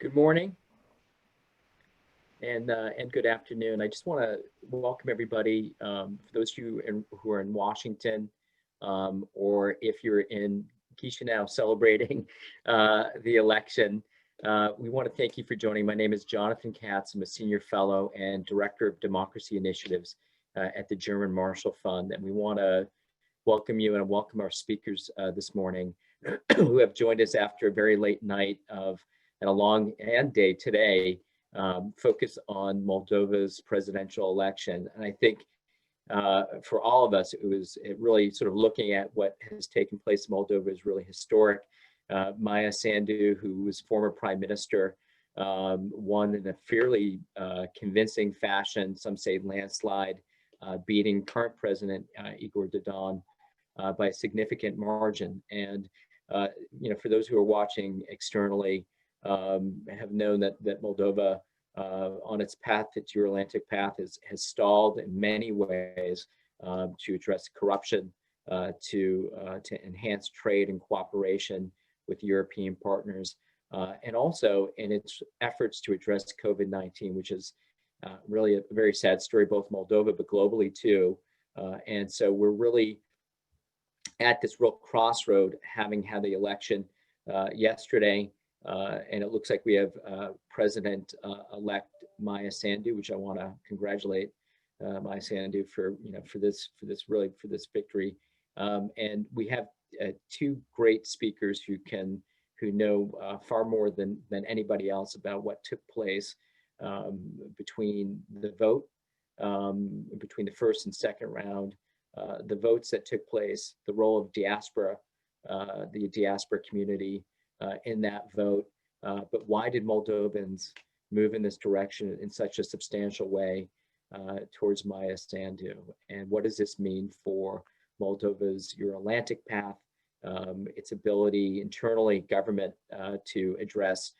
Good morning and good afternoon. I just want to welcome everybody. For those of you who are in Washington, or if you're in Chisinau celebrating the election, we want to thank you for joining. My name is Jonathan Katz. I'm a senior fellow and director of democracy initiatives at the German Marshall Fund, and we want to welcome you and welcome our speakers this morning who have joined us after a very late night of and a long day today, focus on Moldova's presidential election. And I think for all of us, it really sort of looking at what has taken place in Moldova is really historic. Maia Sandu, who was former prime minister, won in a fairly convincing fashion, some say landslide, beating current president Igor Dodon by a significant margin. And for those who are watching externally, have known that Moldova, on its path, its Euro-Atlantic path, has stalled in many ways to address corruption, to enhance trade and cooperation with European partners, and also in its efforts to address COVID-19, which is really a very sad story, both Moldova but globally too. And so we're really at this real crossroad, having had the election yesterday. And it looks like we have President-elect Maia Sandu, which I want to congratulate Maia Sandu for this victory. And we have two great speakers who know far more than anybody else about what took place between the vote, between the first and second round, the votes that took place, the role of diaspora, the diaspora community in that vote, but why did Moldovans move in this direction in such a substantial way towards Maia Sandu? And what does this mean for Moldova's Euro-Atlantic path, its ability internally, government, to address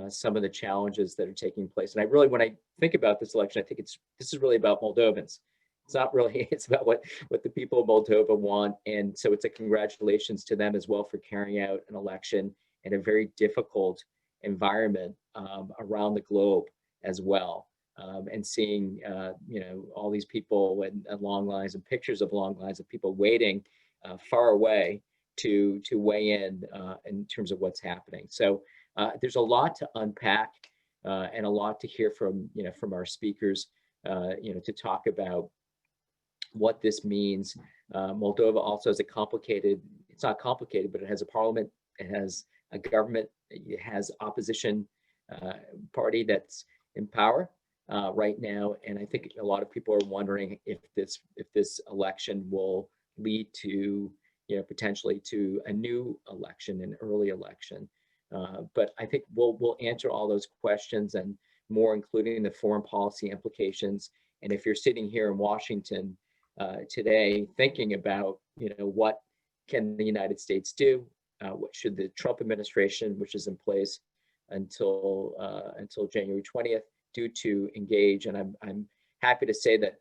some of the challenges that are taking place? And when I think about this election, I think this is really about Moldovans. It's not really, it's about what the people of Moldova want. And so it's a congratulations to them as well for carrying out an election in a very difficult environment around the globe as well. And seeing, all these people and long lines and pictures of long lines of people waiting far away to weigh in terms of what's happening. So there's a lot to unpack and a lot to hear from our speakers, to talk about what this means. Moldova also has it's not complicated, but it has a parliament, it has a government, it has opposition party that's in power right now. And I think a lot of people are wondering if this election will lead to, potentially to a new election, an early election. But I think we'll answer all those questions and more, including the foreign policy implications. And if you're sitting here in Washington today thinking about, what can the United States do? What should the Trump administration, which is in place until January 20th, do to engage? And I'm happy to say that,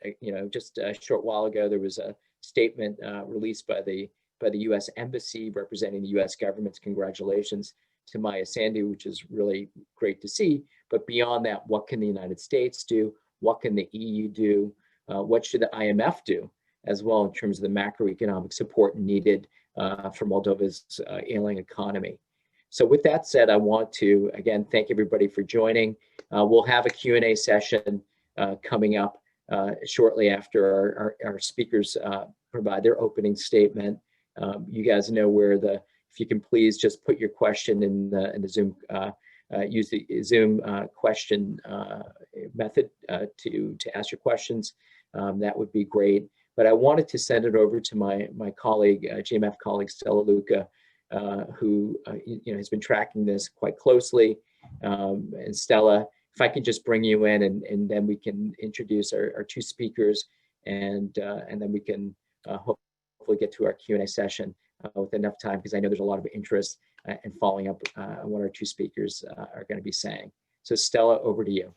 just a short while ago, there was a statement released by the U.S. Embassy representing the U.S. government's congratulations to Maia Sandu, which is really great to see. But beyond that, what can the United States do? What can the EU do? What should the IMF do as well in terms of the macroeconomic support needed for Moldova's ailing economy? So with that said, I want to, again, thank everybody for joining. We'll have a Q&A session coming up shortly after our speakers provide their opening statement. You guys know where if you can please just put your question in the Zoom, use the Zoom question method to ask your questions. That would be great. But I wanted to send it over to my colleague, GMF colleague, Stela Leuca, who has been tracking this quite closely. And Stela, if I can just bring you in and then we can introduce our two speakers and then we can hopefully get to our Q&A session with enough time, because I know there's a lot of interest in following up on what our two speakers are going to be saying. So Stela, over to you.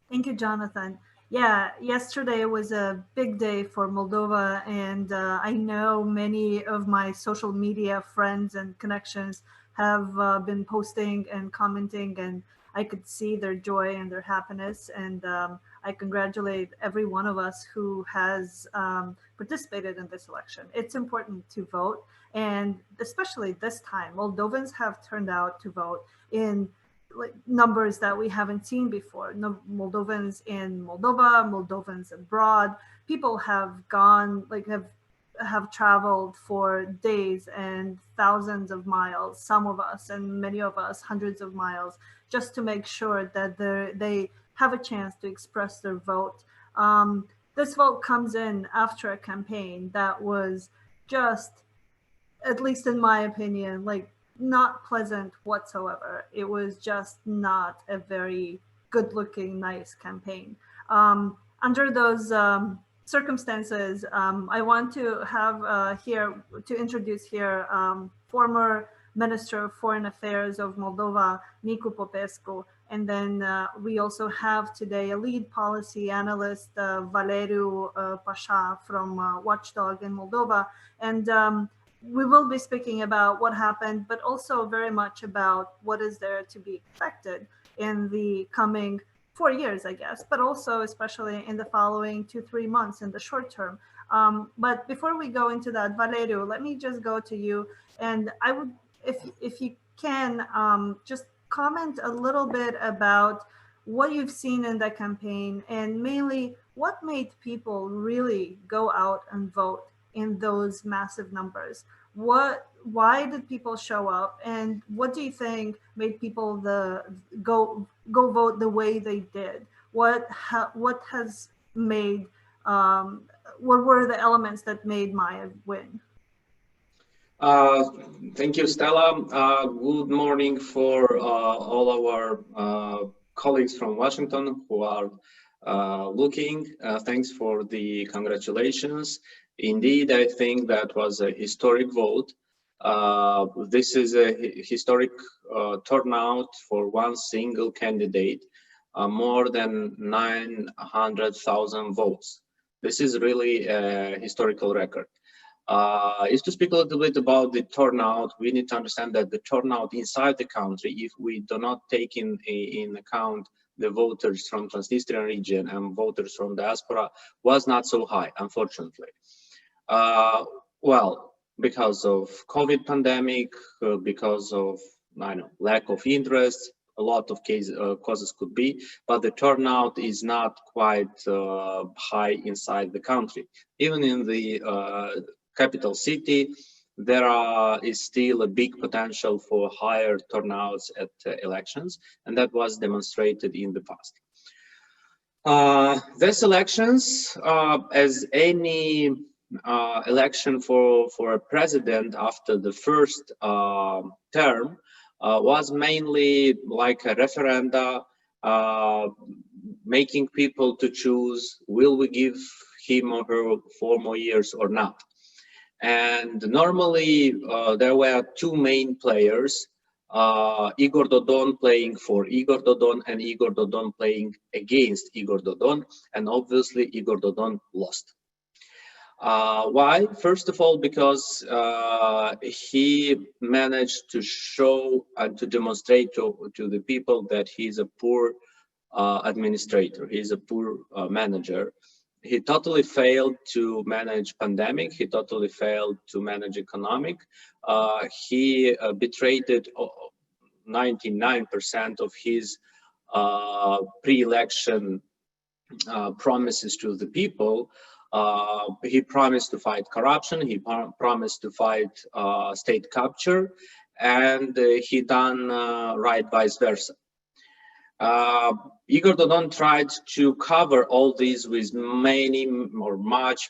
Thank you, Jonathan. Yeah, yesterday was a big day for Moldova, and I know many of my social media friends and connections have been posting and commenting, and I could see their joy and their happiness. And I congratulate every one of us who has participated in this election. It's important to vote, and especially this time, Moldovans have turned out to vote in numbers that we haven't seen before. No, Moldovans in Moldova, Moldovans abroad, people have gone, have traveled for days and thousands of miles, some of us and many of us hundreds of miles, just to make sure that they have a chance to express their vote. This vote comes in after a campaign that was just, at least in my opinion, like not pleasant whatsoever. It was just not a very good looking, nice campaign. Under those circumstances, I want to have to introduce here former Minister of Foreign Affairs of Moldova, Nicu Popescu. And then we also have today a lead policy analyst, Valeriu Paşa from WatchDog in Moldova. And we will be speaking about what happened, but also very much about what is there to be expected in the coming 4 years, I guess, but also especially in the following 2-3 months in the short term. But before we go into that, Valeriu, let me just go to you. And I would, if you can, just comment a little bit about what you've seen in the campaign, and mainly what made people really go out and vote in those massive numbers. Why did people show up, and what do you think made people go vote the way they did? What has made what were the elements that made Maia win? Thank you, Stella. Good morning for all our colleagues from Washington who are looking. Thanks for the congratulations. Indeed, I think that was a historic vote. This is a historic turnout for one single candidate, more than 900,000 votes. This is really a historical record. Is to speak a little bit about the turnout. We need to understand that the turnout inside the country, if we do not take in account the voters from Transnistrian region and voters from diaspora, was not so high, unfortunately. Well, because of COVID pandemic, because of lack of interest, a lot of causes could be, but the turnout is not quite high inside the country. Even in the capital city, there is still a big potential for higher turnouts at elections, and that was demonstrated in the past. These elections, as any election for a president after the first term, was mainly like a referenda, making people to choose, will we give him or her 4 more years or not? And normally there were two main players, Igor Dodon playing for Igor Dodon and Igor Dodon playing against Igor Dodon, and obviously Igor Dodon lost. Why? First of all, because he managed to show and to demonstrate to the people that he's a poor administrator, he's a poor manager. He totally failed to manage pandemic, he totally failed to manage economic. He betrayed 99% of his pre-election promises to the people. He promised to fight corruption, he promised to fight state capture, and he done right vice versa. Igor Dodon tried to cover all this with much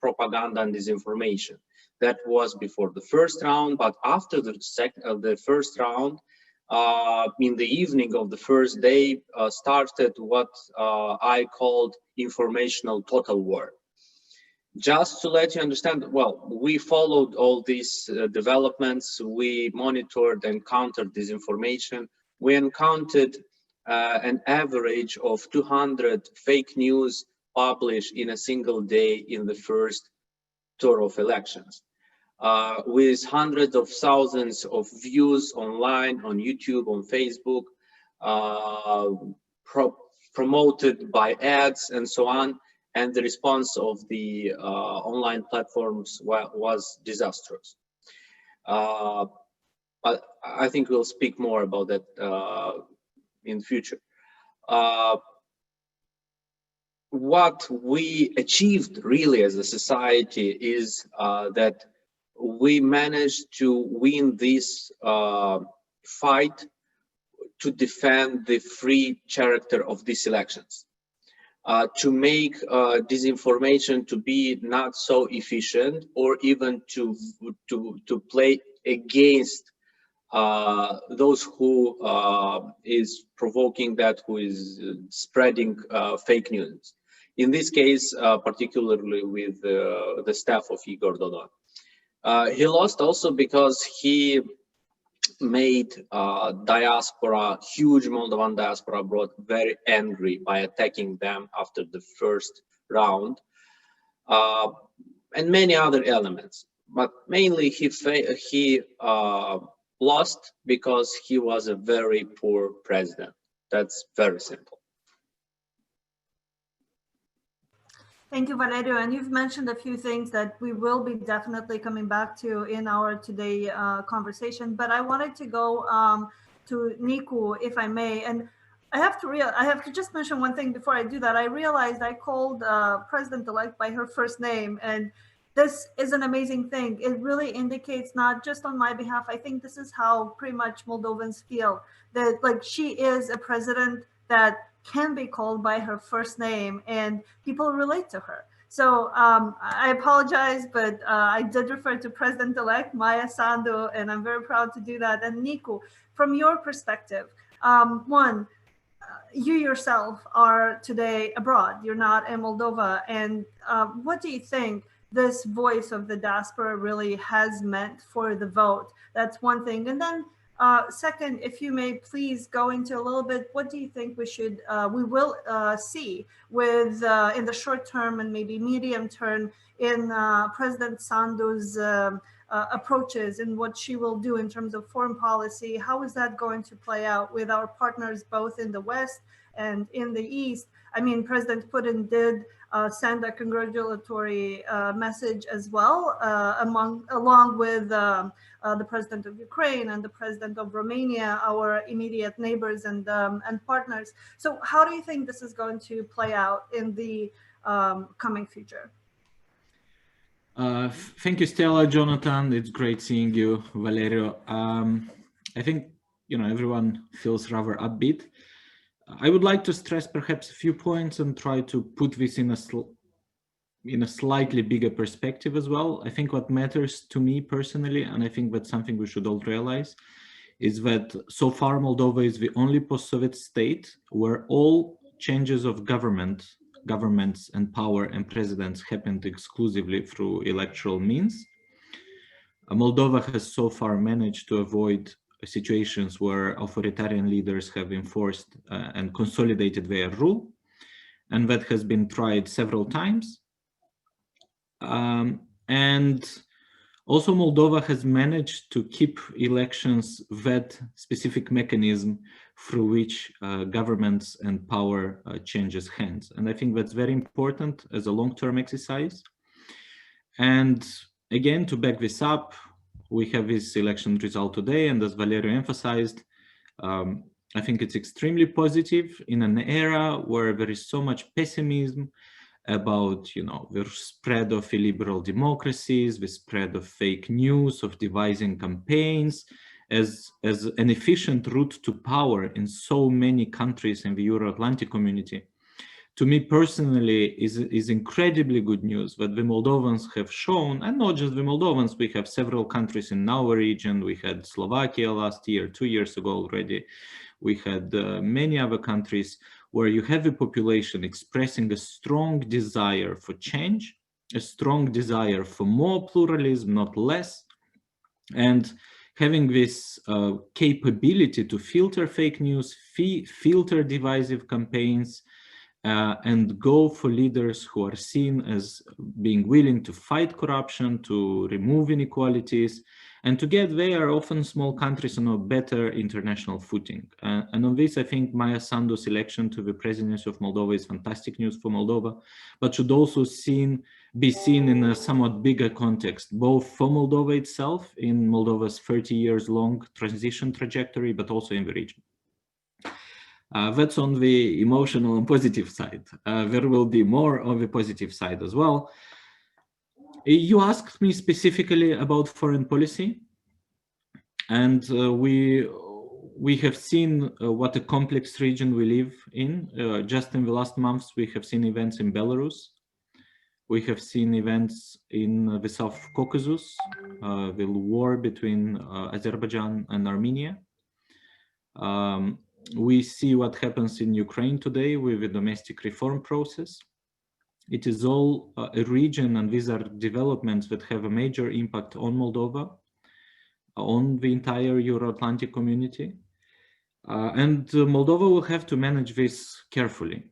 propaganda and disinformation. That was before the first round, but after the first round, in the evening of the first day, started what I called informational total war. Just to let you understand, well, we followed all these developments, we monitored and countered disinformation. We encountered an average of 200 fake news published in a single day in the first tour of elections. with hundreds of thousands of views online, on YouTube, on Facebook, promoted by ads and so on. And the response of the online platforms was disastrous. But I think we'll speak more about that in the future. What we achieved really as a society is that we managed to win this fight to defend the free character of these elections, to make disinformation to be not so efficient, or even to play against those who is provoking that, who is spreading fake news. In this case, particularly with the staff of Igor Dodon. He lost also because he made diaspora, huge Moldovan diaspora abroad, very angry by attacking them after the first round, and many other elements. But mainly he lost because he was a very poor president. That's very simple. Thank you, Valeriu. And you've mentioned a few things that we will be definitely coming back to in our today conversation. But I wanted to go to Nicu, if I may. And I have to just mention one thing before I do that. I realized I called President-elect by her first name, and this is an amazing thing. It really indicates, not just on my behalf, I think this is how pretty much Moldovans feel, that like she is a president that can be called by her first name and people relate to her. So I apologize, but I did refer to President-elect Maia Sandu, and I'm very proud to do that. And Nicu, from your perspective, one, you yourself are today abroad, you're not in Moldova. And what do you think this voice of the diaspora really has meant for the vote? That's one thing. And then second, if you may please go into a little bit, what do you think we will see with in the short term and maybe medium term in President Sandu's approaches and what she will do in terms of foreign policy? How is that going to play out with our partners both in the West and in the East? I mean, President Putin did send a congratulatory message as well, along with the president of Ukraine and the president of Romania, our immediate neighbors and partners. So how do you think this is going to play out in the coming future? Thank you, Stella, Jonathan. It's great seeing you, Valeriu. I think, everyone feels rather upbeat. I would like to stress perhaps a few points and try to put this in a slightly bigger perspective as well. I think what matters to me personally, and I think that's something we should all realize, is that so far Moldova is the only post-Soviet state where all changes of governments and power and presidents happened exclusively through electoral means. Moldova has so far managed to avoid situations where authoritarian leaders have enforced and consolidated their rule, and that has been tried several times. And also Moldova has managed to keep elections that specific mechanism through which governments and power changes hands. And I think that's very important as a long-term exercise. And again, to back this up, we have this election result today, and as Valeriu emphasized, I think it's extremely positive in an era where there is so much pessimism about, the spread of illiberal democracies, the spread of fake news, of devising campaigns as an efficient route to power in so many countries in the Euro-Atlantic community. To me personally, is incredibly good news that the Moldovans have shown, and not just the Moldovans, we have several countries in our region. We had Slovakia last year, 2 years ago already. We had many other countries where you have a population expressing a strong desire for change, a strong desire for more pluralism, not less, and having this capability to filter fake news, filter divisive campaigns, and go for leaders who are seen as being willing to fight corruption, to remove inequalities, and to get there often small countries on a better international footing. And on this, I think Maia Sandu's election to the presidency of Moldova is fantastic news for Moldova, but should also be seen in a somewhat bigger context, both for Moldova itself, in Moldova's 30 years long transition trajectory, but also in the region. That's on the emotional and positive side. There will be more on the positive side as well. You asked me specifically about foreign policy, and we have seen what a complex region we live in. Just in the last months, we have seen events in Belarus. We have seen events in the South Caucasus, the war between Azerbaijan and Armenia. We see what happens in Ukraine today with the domestic reform process. It is all a region, and these are developments that have a major impact on Moldova, on the entire Euro-Atlantic community. And Moldova will have to manage this carefully.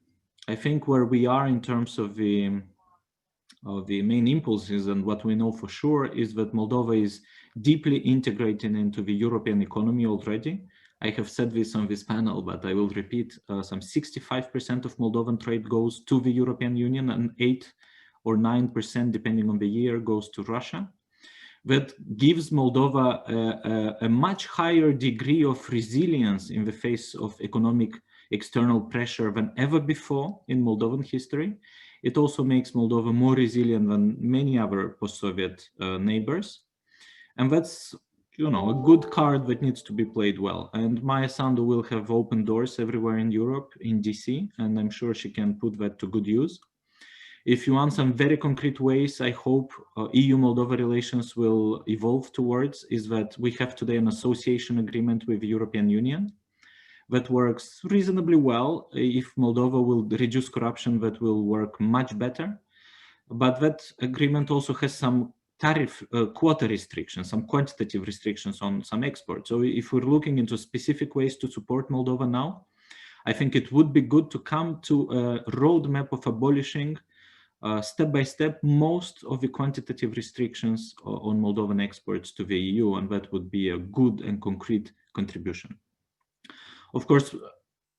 I think where we are in terms of the main impulses, and what we know for sure, is that Moldova is deeply integrated into the European economy already. I have said this on this panel, but I will repeat, some 65% of Moldovan trade goes to the European Union, and 8 or 9%, depending on the year, goes to Russia. That gives Moldova a much higher degree of resilience in the face of economic external pressure than ever before in Moldovan history. It also makes Moldova more resilient than many other post-Soviet neighbors. And that's, you know, a good card that needs to be played well. And Maia Sandu will have open doors everywhere in Europe, in DC, and I'm sure she can put that to good use. If you want some very concrete ways, I hope EU-Moldova relations will evolve towards, is that we have today an association agreement with the European Union that works reasonably well. If Moldova will reduce corruption, that will work much better. But that agreement also has some tariff quota restrictions, some quantitative restrictions on some exports. So if we're looking into specific ways to support Moldova now, I think it would be good to come to a roadmap of abolishing step by step most of the quantitative restrictions on Moldovan exports to the EU, and that would be a good and concrete contribution. Of course,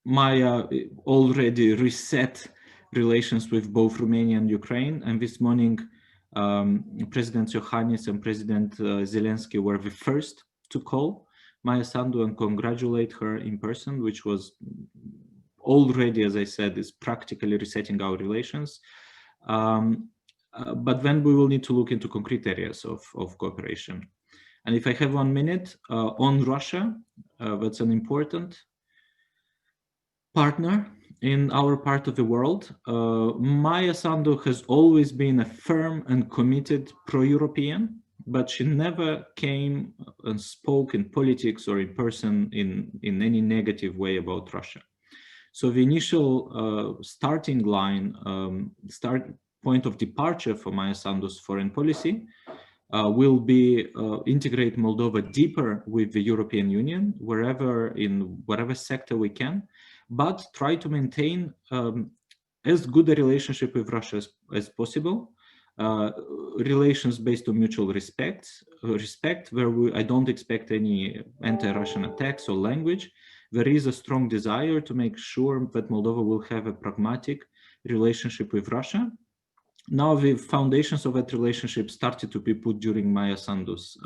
Maia already reset relations with both Romania and Ukraine, and this morning President Iohannis and President Zelensky were the first to call Maia Sandu and congratulate her in person, which was already, as I said, is practically resetting our relations. But then we will need to look into concrete areas of cooperation. And if I have 1 minute on Russia, that's an important partner in our part of the world. Maia Sandu has always been a firm and committed pro-European, but she never came and spoke in politics or in person in any negative way about Russia. So the initial starting line, point of departure for Maia Sandu's foreign policy will be integrate Moldova deeper with the European Union, in whatever sector we can, but try to maintain as good a relationship with Russia as possible. Relations based on mutual respect, where I don't expect any anti-Russian attacks or language. There is a strong desire to make sure that Moldova will have a pragmatic relationship with Russia. Now the foundations of that relationship started to be put during Maia Sandu's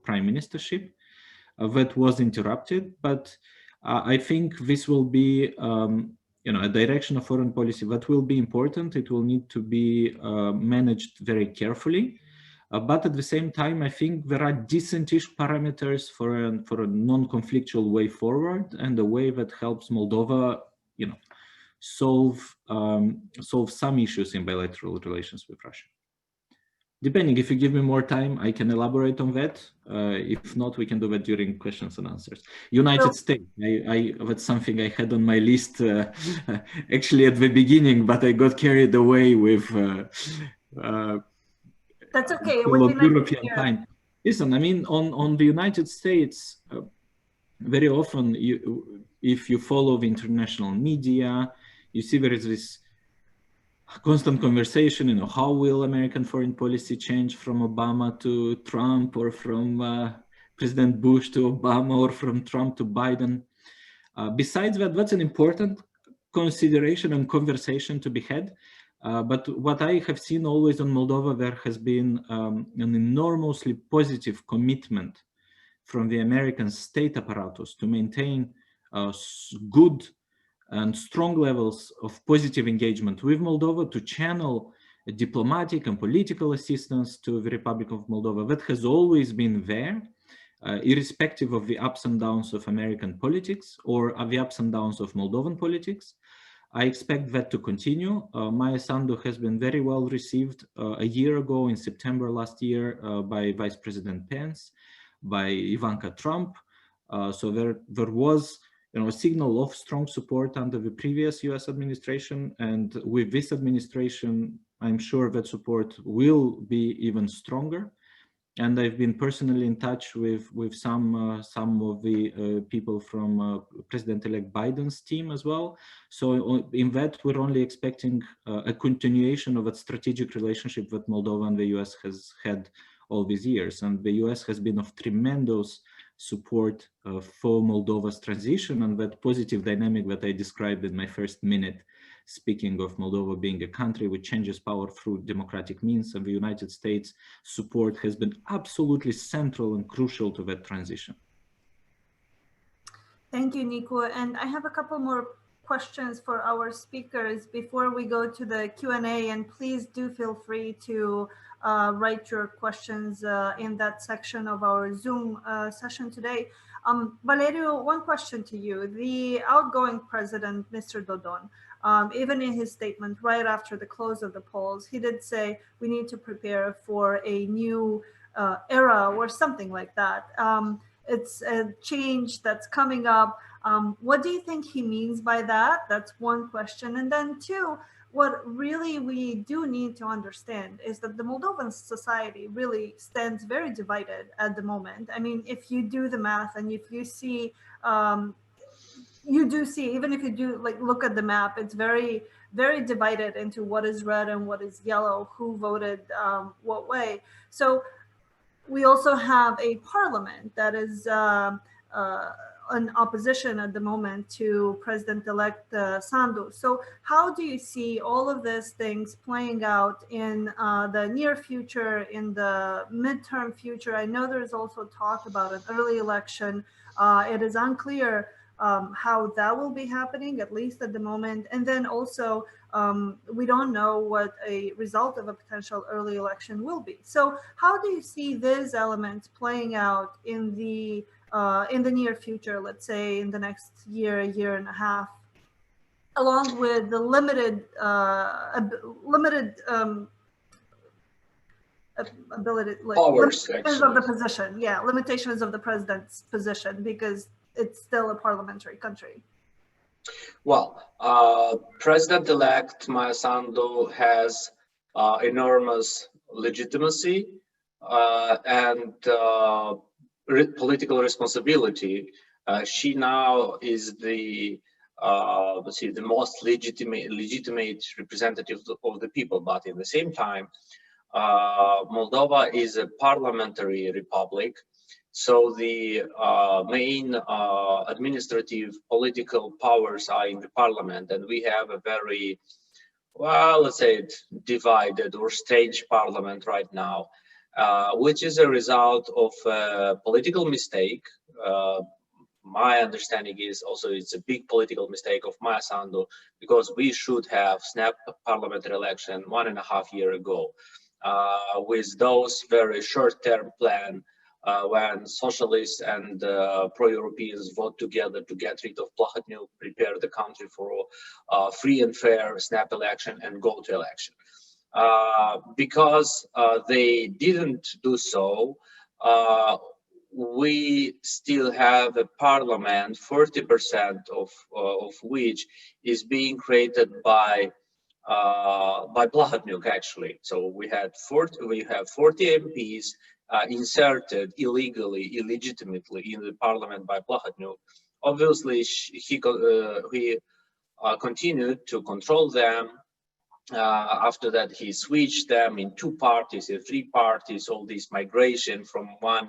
prime ministership. That was interrupted, but I think this will be a direction of foreign policy that will be important. It will need to be managed very carefully. But at the same time, I think there are decentish parameters for a non-conflictual way forward, and a way that helps Moldova, solve some issues in bilateral relations with Russia. Depending, if you give me more time, I can elaborate on that. If not, we can do that during questions and answers. United States, that's something I had on my list actually at the beginning, but I got carried away with that's okay. European time. Listen, I mean, on the United States, very often, if you follow the international media, you see there is this constant conversation, you know, how will American foreign policy change from Obama to Trump, or from President Bush to Obama, or from Trump to Biden? Besides that, that's an important consideration and conversation to be had. But what I have seen always on Moldova, there has been an enormously positive commitment from the American state apparatus to maintain good and strong levels of positive engagement with Moldova, to channel diplomatic and political assistance to the Republic of Moldova. That has always been there, irrespective of the ups and downs of American politics or the ups and downs of Moldovan politics. I expect that to continue. Maia Sandu has been very well received a year ago in September last year by Vice President Pence, by Ivanka Trump. So there was, you know, a signal of strong support under the previous US administration, and with this administration, I'm sure that support will be even stronger. And I've been personally in touch with some of the people from President-elect Biden's team as well. So in that, we're only expecting a continuation of a strategic relationship that Moldova and the US has had all these years. And the US has been of tremendous support for Moldova's transition, and that positive dynamic that I described in my first minute, speaking of Moldova being a country which changes power through democratic means, and the United States support has been absolutely central and crucial to that transition. Thank you, Nicu. And I have a couple more questions for our speakers before we go to the Q&A, and please do feel free to write your questions in that section of our Zoom session today. Valeriu, one question to you. The outgoing president, Mr. Dodon, even in his statement right after the close of the polls, he did say we need to prepare for a new era or something like that. It's a change that's coming up. What do you think he means by that? That's one question. And then two, what really we do need to understand is that the Moldovan society really stands very divided at the moment. I mean, if you do the math and if you see, you do see, even if you do like look at the map, it's very, very divided into what is red and what is yellow, who voted what way. So we also have a parliament that is an opposition at the moment to President-elect Sandu. So how do you see all of these things playing out in the near future, in the midterm future? I know there's also talk about an early election. It is unclear how that will be happening, at least at the moment. And then also, we don't know what a result of a potential early election will be. So how do you see these elements playing out in the near future, let's say in the next year and a half, along with the limited ability, like limitations of the position, limitations of the president's position, because it's still a parliamentary country? Well, President-elect Maia Sandu has enormous legitimacy and political responsibility. She now is the let's see, the most legitimate representative of the people. But at the same time, Moldova is a parliamentary republic. So the main administrative political powers are in the parliament, and we have a very, well, let's say it, divided or strange parliament right now, which is a result of a political mistake. My understanding is also it's a big political mistake of Maia Sandu, because we should have snapped parliamentary election 1.5 years ago with those very short-term plan. When socialists and pro-Europeans vote together to get rid of Plahotniuc, prepare the country for free and fair snap election and go to election. Because they didn't do so, we still have a parliament, 40% of which is being created by Plahotniuc, actually. So we have 40 MPs inserted illegally, illegitimately in the parliament by Plahotniuc. Obviously, he continued to control them, After that, he switched them in 2 parties, in 3 parties, all this migration from one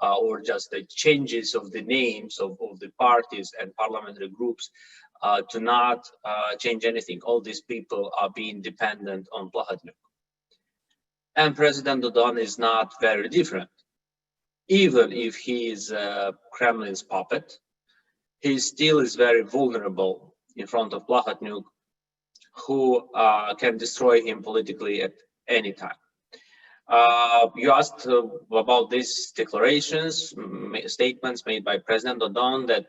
or just the changes of the names of the parties and parliamentary groups to not change anything. All these people are being dependent on Plahotniuc. And President Dodon is not very different. Even if he is Kremlin's puppet, he still is very vulnerable in front of Plahotniuc, who can destroy him politically at any time. You asked about these declarations, statements made by President Dodon that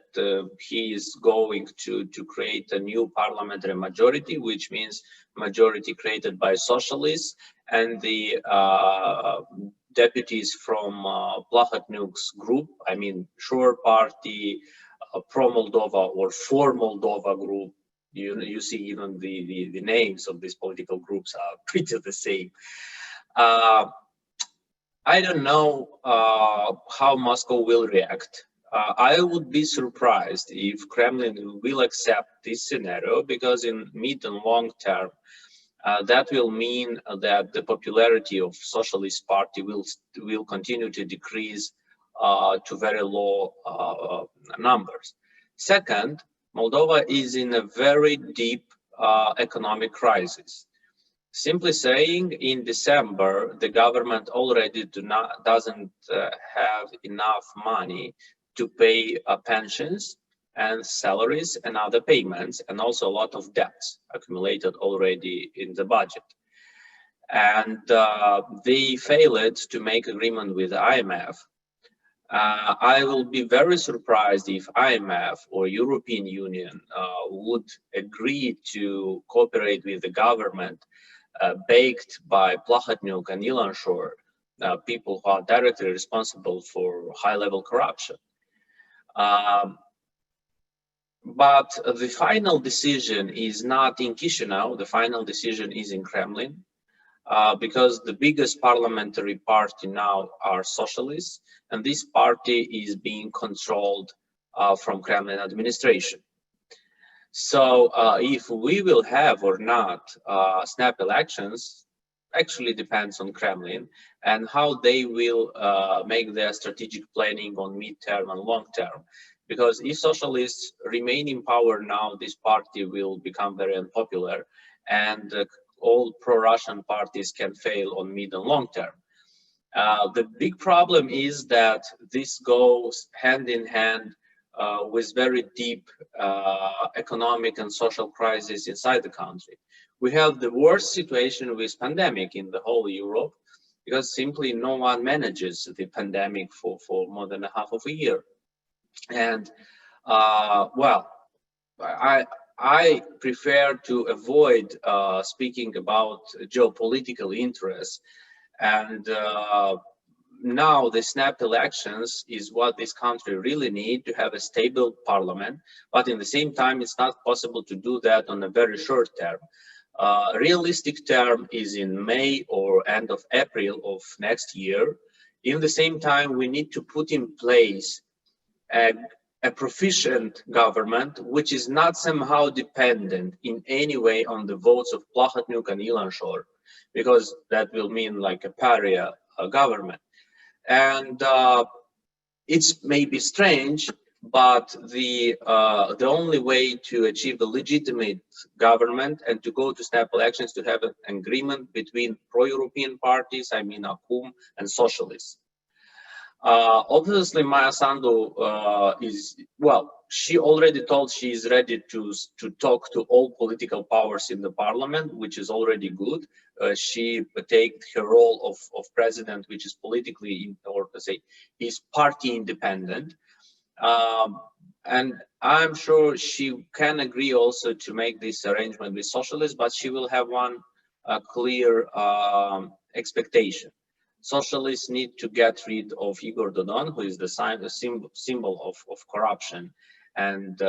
he is going to create a new parliamentary majority, which means majority created by socialists and the deputies from Plahotniuc's group, I mean, Shore Party, Pro-Moldova or For Moldova group. You see even the names of these political groups are pretty the same. I don't know how Moscow will react. I would be surprised if Kremlin will accept this scenario, because in mid and long term, that will mean that the popularity of Socialist Party will continue to decrease to very low numbers. Second, Moldova is in a very deep economic crisis. Simply saying, in December, the government already doesn't have enough money to pay pensions and salaries and other payments, and also a lot of debts accumulated already in the budget. And they failed to make agreement with IMF. I will be very surprised if IMF or European Union would agree to cooperate with the government backed by Plahotniuc and Ilanshore, people who are directly responsible for high-level corruption. But the final decision is not in Chisinau, the final decision is in Kremlin, because the biggest parliamentary party now are socialists, and this party is being controlled from Kremlin administration. So if we will have or not snap elections actually depends on Kremlin and how they will make their strategic planning on mid-term and long-term. Because if socialists remain in power now, this party will become very unpopular, and all pro-Russian parties can fail on mid and long-term. The big problem is that this goes hand in hand with very deep economic and social crisis inside the country. We have the worst situation with pandemic in the whole Europe, because simply no one manages the pandemic for more than a half of a year. And well, I prefer to avoid speaking about geopolitical interests, and now the snap elections is what this country really needs to have a stable parliament, but in the same time it's not possible to do that on a very short term. Realistic term is in May or end of April of next year. In the same time, we need to put in place a proficient government which is not somehow dependent in any way on the votes of Plahotniuc and Ilanshore, because that will mean like a pariah government. And it's maybe strange, but the only way to achieve a legitimate government and to go to snap elections to have an agreement between pro-European parties, I mean ACUM, and socialists. Obviously, Maia Sandu is, well, she already told she is ready to talk to all political powers in the parliament, which is already good. She takes her role of president, which is politically, or to say, is party independent. And I'm sure she can agree also to make this arrangement with socialists, but she will have one clear expectation. Socialists need to get rid of Igor Dodon, who is the symbol of corruption and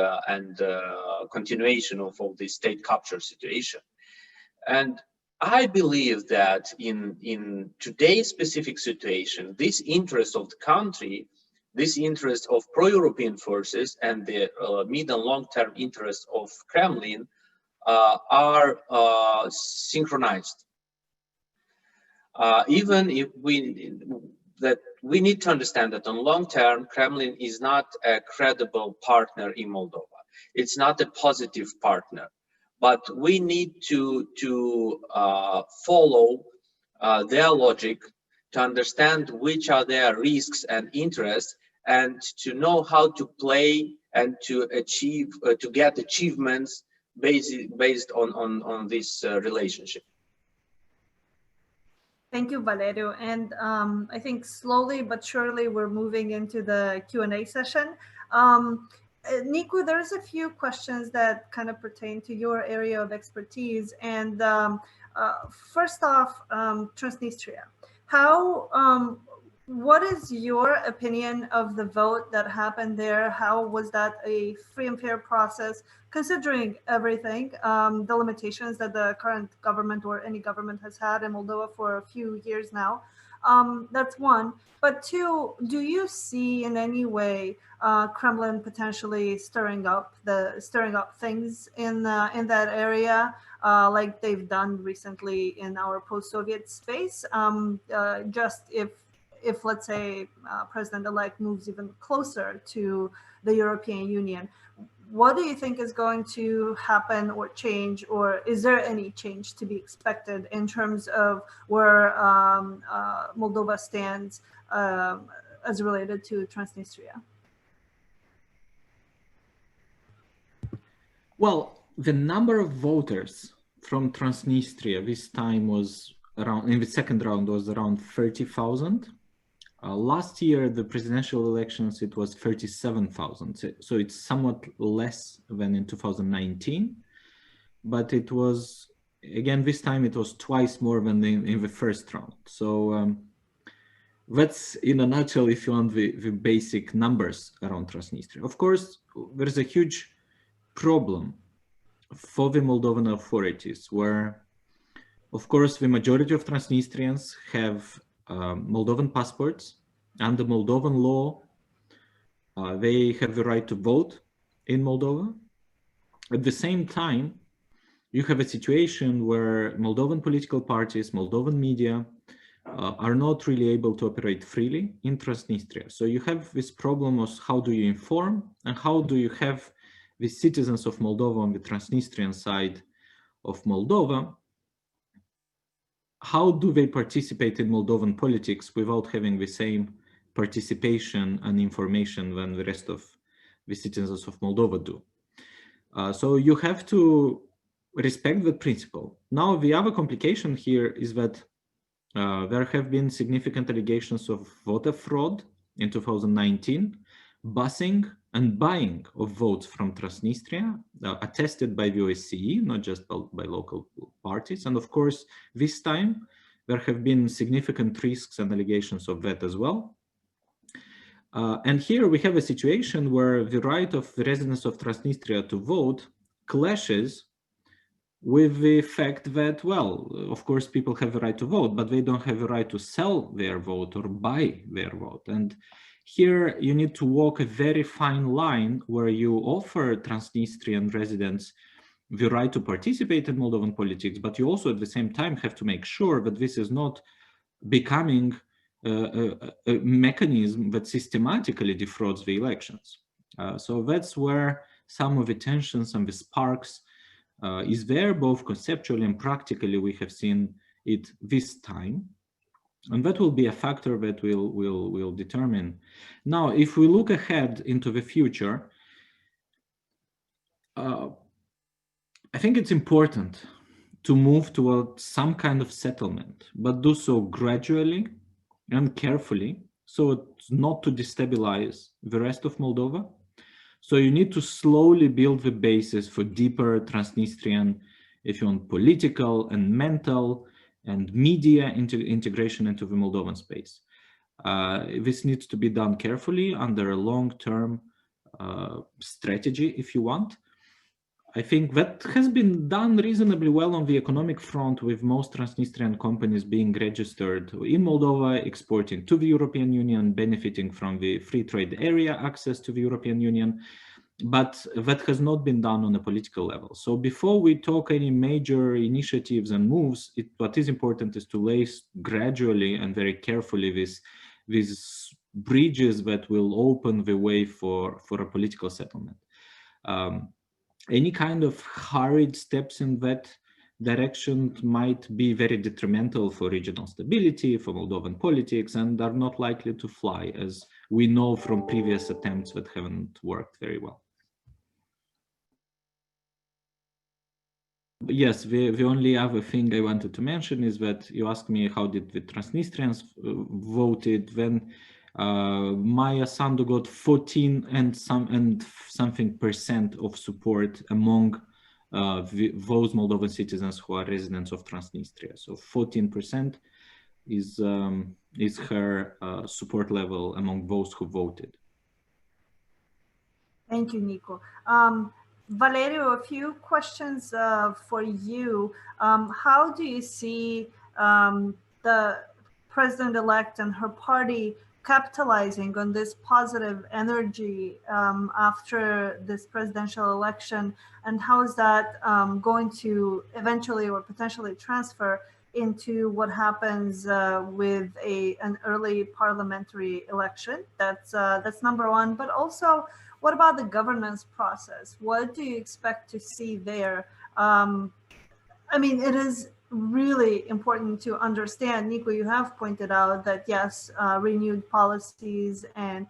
continuation of the state capture situation. And I believe that in today's specific situation, this interest of the country, this interest of pro-European forces, and the mid and long-term interest of Kremlin are synchronized. Even if we need to understand that on long term, Kremlin is not a credible partner in Moldova. It's not a positive partner, but we need to follow their logic, to understand which are their risks and interests, and to know how to play and to achieve, to get achievements based on this relationship. Thank you, Valeriu. And I think slowly but surely we're moving into the Q&A session. Nicu, there's a few questions that kind of pertain to your area of expertise. And first off, Transnistria. What is your opinion of the vote that happened there? How was that a free and fair process, considering everything, the limitations that the current government or any government has had in Moldova for a few years now? That's one. But two, do you see in any way Kremlin potentially stirring up things in that area, like they've done recently in our post-Soviet space? Just if let's say President-elect moves even closer to the European Union, what do you think is going to happen or change, or is there any change to be expected in terms of where Moldova stands as related to Transnistria? Well, the number of voters from Transnistria this time was around, in the second round, was around 30,000. Last year, the presidential elections, it was 37,000. So it's somewhat less than in 2019, but it was, again, this time it was twice more than in the first round. So that's, in a nutshell, if you want, the basic numbers around Transnistria. Of course, there's a huge problem for the Moldovan authorities where, of course, the majority of Transnistrians have Moldovan passports. Under Moldovan law, they have the right to vote in Moldova. At the same time, you have a situation where Moldovan political parties, Moldovan media are not really able to operate freely in Transnistria. So you have this problem of how do you inform and how do you have the citizens of Moldova on the Transnistrian side of Moldova, how do they participate in Moldovan politics without having the same participation and information than the rest of the citizens of Moldova do? So you have to respect that principle. Now, the other complication here is that there have been significant allegations of voter fraud in 2019, busing and buying of votes from Transnistria, attested by the OSCE, not just by local parties. And of course, this time, there have been significant risks and allegations of that as well. And here we have a situation where the right of the residents of Transnistria to vote clashes with the fact that, well, of course, people have the right to vote, but they don't have the right to sell their vote or buy their vote. And here you need to walk a very fine line where you offer Transnistrian residents the right to participate in Moldovan politics, but you also at the same time have to make sure that this is not becoming a mechanism that systematically defrauds the elections. So that's where some of the tensions and the sparks is there, both conceptually and practically. We have seen it this time. And that will be a factor that will determine. Now, if we look ahead into the future, I think it's important to move towards some kind of settlement, but do so gradually and carefully, so as not to destabilize the rest of Moldova. So you need to slowly build the basis for deeper Transnistrian, if you want, political and mental and media integration into the Moldovan space. This needs to be done carefully under a long-term strategy, if you want. I think that has been done reasonably well on the economic front, with most Transnistrian companies being registered in Moldova, exporting to the European Union, benefiting from the free trade area access to the European Union. but that has not been done on a political level. So before we talk any major initiatives and moves, what is important is to lay gradually and very carefully these bridges that will open the way for a political settlement. Any kind of hurried steps in that direction might be very detrimental for regional stability, for Moldovan politics, and are not likely to fly, as we know from previous attempts that haven't worked very well. Yes, the only other thing I wanted to mention is that you asked me how did the Transnistrians voted when Maia Sandu got 14 and something percent of support among those Moldovan citizens who are residents of Transnistria. So 14% is her support level among those who voted. Thank you, Nicu. Valeriu, a few questions for you. How do you see the president-elect and her party capitalizing on this positive energy after this presidential election, and how is that going to eventually or potentially transfer into what happens with an early parliamentary election? That's number one. But also, what about the governance process? What do you expect to see there? I mean, it is really important to understand, Nicu, you have pointed out that yes, renewed policies and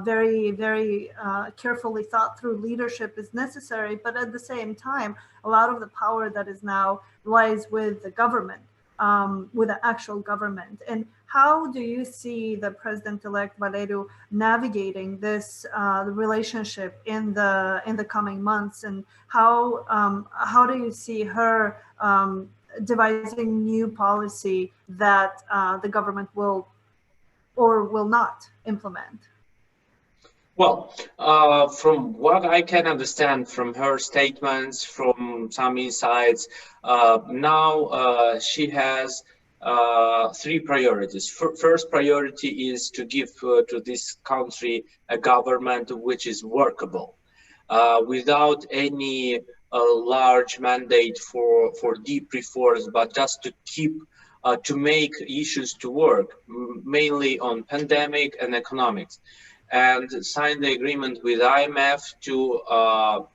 very, very carefully thought through leadership is necessary, but at the same time, a lot of the power that is now lies with the government, with the actual government. And how do you see the president-elect Valeriu navigating this relationship in the coming months, and how do you see her devising new policy that the government will or will not implement? Well, from what I can understand from her statements, from some insights, now she has three priorities. First priority is to give to this country a government which is workable, without any large mandate for deep reforms, but just to keep to make issues to work, mainly on pandemic and economics, and sign the agreement with IMF to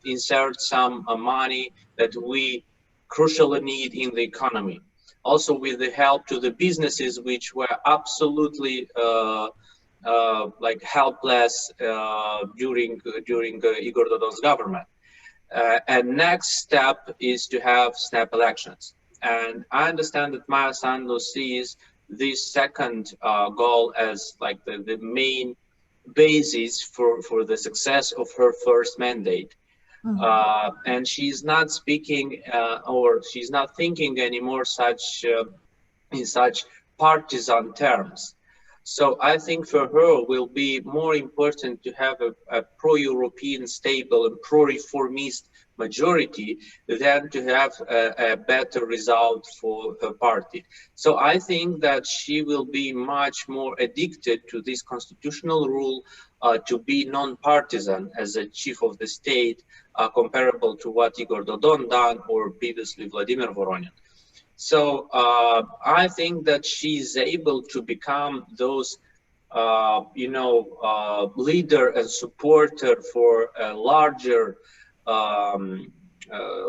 insert some money that we crucially need in the economy. Also with the help to the businesses which were absolutely like helpless during Igor Dodon's government. And next step is to have snap elections. And I understand that Maia Sandu sees this second goal as like the main basis for the success of her first mandate. Mm-hmm. And she's not speaking or she's not thinking anymore in such partisan terms. So I think for her will be more important to have a pro-European, stable and pro-reformist majority than to have a better result for her party. So I think that she will be much more addicted to this constitutional rule to be non-partisan as a chief of the state, comparable to what Igor Dodon done or previously Vladimir Voronin. So I think that she's able to become those, leader and supporter for a larger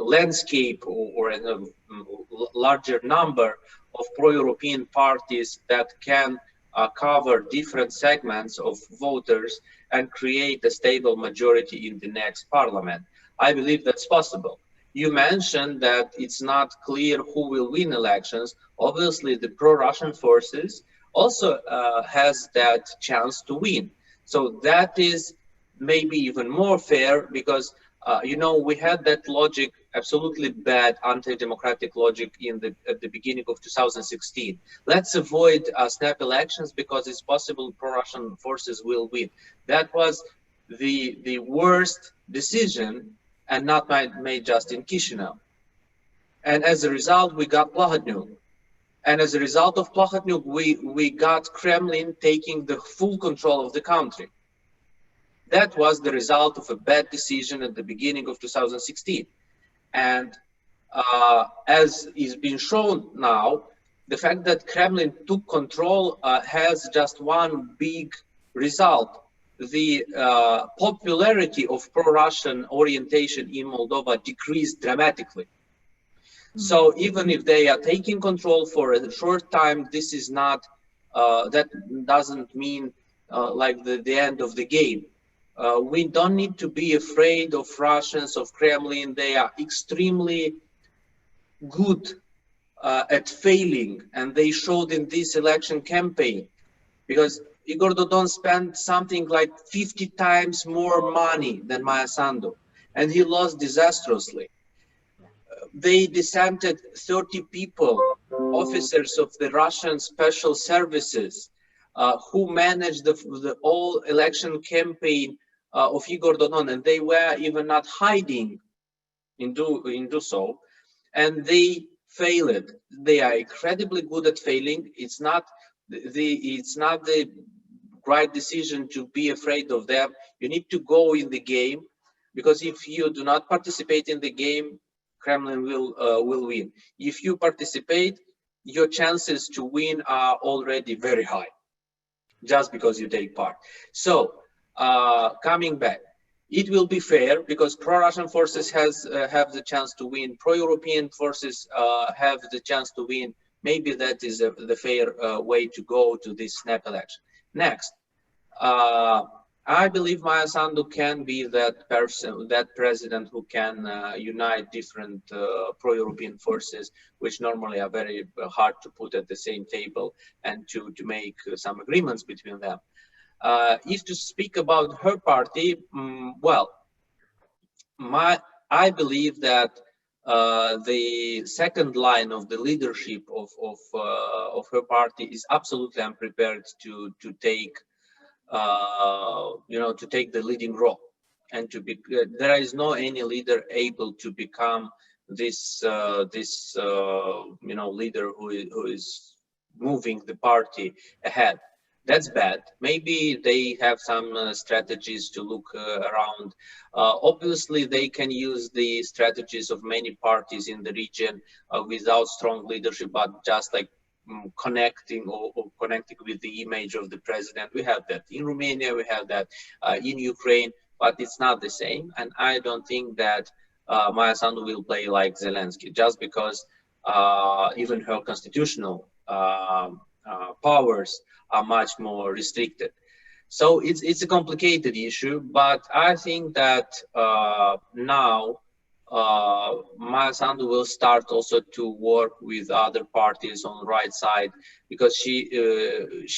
landscape or a larger number of pro-European parties that can cover different segments of voters and create a stable majority in the next parliament. I believe that's possible. You mentioned that it's not clear who will win elections. Obviously, the pro-Russian forces also has that chance to win. So that is maybe even more fair because, we had that logic, absolutely bad anti-democratic logic at the beginning of 2016. Let's avoid snap elections because it's possible pro-Russian forces will win. That was the worst decision and not made just in Chisinau. And as a result, we got Plahotniuc. And as a result of Plahotniuc, we got Kremlin taking the full control of the country. That was the result of a bad decision at the beginning of 2016. And as is being shown now, the fact that Kremlin took control has just one big result. The popularity of pro-Russian orientation in Moldova decreased dramatically. So even if they are taking control for a short time, this is not, that doesn't mean like the end of the game. We don't need to be afraid of Russians, of Kremlin. They are extremely good at failing, and they showed in this election campaign, because Igor Dodon spent something like 50 times more money than Maia Sandu, and he lost disastrously. They dissented 30 people, officers of the Russian special services, who managed the whole election campaign of Igor Dodon, and they were even not hiding in do so, and they failed. They are incredibly good at failing. It's not the right decision to be afraid of them. You need to go in the game, because if you do not participate in the game, Kremlin will win. If you participate, your chances to win are already very high, just because you take part. So coming back, it will be fair, because pro-Russian forces have the chance to win, pro-European forces have the chance to win. Maybe that is the fair way to go to this snap election. Next, I believe Maia Sandu can be that person, that president who can unite different pro-European forces, which normally are very hard to put at the same table, and to make some agreements between them. If to speak about her party, well, I believe that the second line of the leadership of her party is absolutely unprepared to take to take the leading role, and to be there is no any leader able to become this leader who is moving the party ahead. That's bad. Maybe they have some strategies to look around. Obviously, they can use the strategies of many parties in the region without strong leadership, but just like connecting or connecting with the image of the president. We have that in Romania, we have that in Ukraine, but it's not the same. And I don't think that Maia Sandu will play like Zelensky, just because even her constitutional powers are much more restricted. So it's a complicated issue, but I think that now Maia Sandu will start also to work with other parties on the right side, because she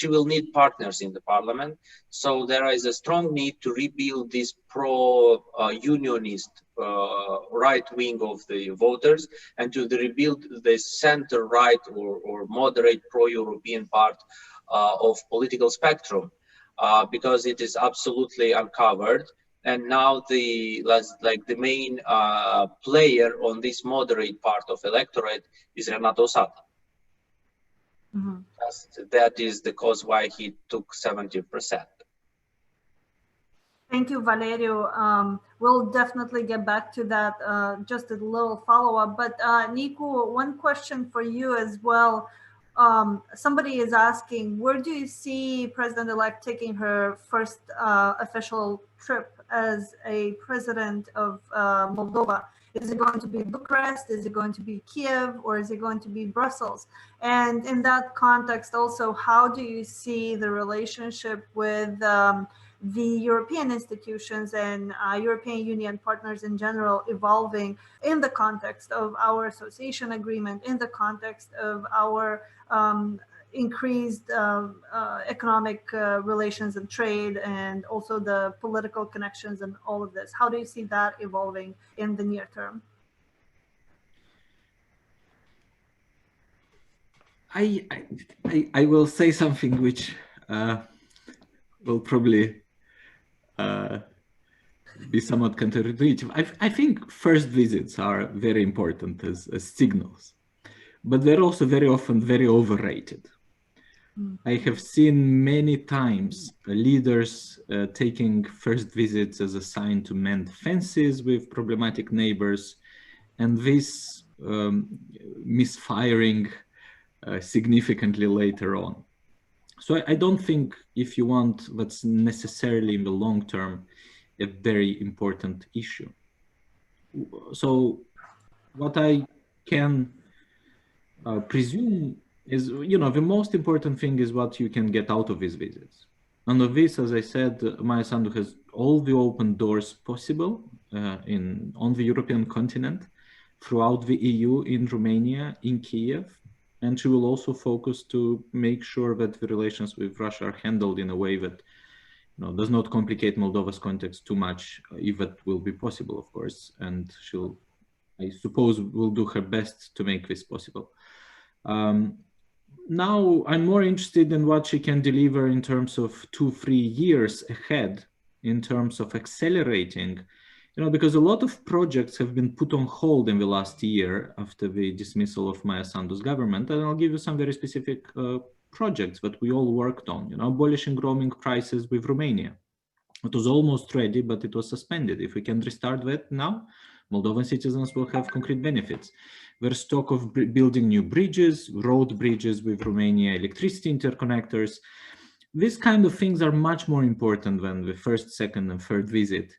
will need partners in the parliament. So there is a strong need to rebuild this pro-unionist right wing of the voters, and to rebuild the center-right or moderate pro-European part of political spectrum, because it is absolutely uncovered. And now the main player on this moderate part of electorate is Renato Sata. That is the cause why he took 70%. Thank you, Valeriu. We'll definitely get back to that. Just a little follow-up. But Nicu, one question for you as well. Somebody is asking, where do you see President-elect taking her first official trip as a president of Moldova? Is it going to be Bucharest? Is it going to be Kiev? Or is it going to be Brussels? And in that context also, how do you see the relationship with the European institutions and European Union partners in general evolving in the context of our association agreement, in the context of our increased economic relations and trade, and also the political connections and all of this? How do you see that evolving in the near term? I will say something which will probably be somewhat counterintuitive. I think first visits are very important as signals, but they're also very often very overrated. I have seen many times leaders taking first visits as a sign to mend fences with problematic neighbors, and this misfiring significantly later on. So I don't think, if you want, that's necessarily in the long term a very important issue. So what I can presume is, the most important thing is what you can get out of these visits. And of this, as I said, Maia Sandu has all the open doors possible on the European continent, throughout the EU, in Romania, in Kiev, and she will also focus to make sure that the relations with Russia are handled in a way that does not complicate Moldova's context too much, if that will be possible, of course. And she'll, I suppose, will do her best to make this possible. Now I'm more interested in what she can deliver in terms of 2-3 years ahead, in terms of accelerating, because a lot of projects have been put on hold in the last year after the dismissal of Maia Sandu's government. And I'll give you some very specific projects that we all worked on, abolishing roaming prices with Romania. It was almost ready, but it was suspended. If we can restart that now, Moldovan citizens will have concrete benefits. There's talk of building new bridges, road bridges with Romania, electricity interconnectors. These kind of things are much more important than the first, second, and third visit.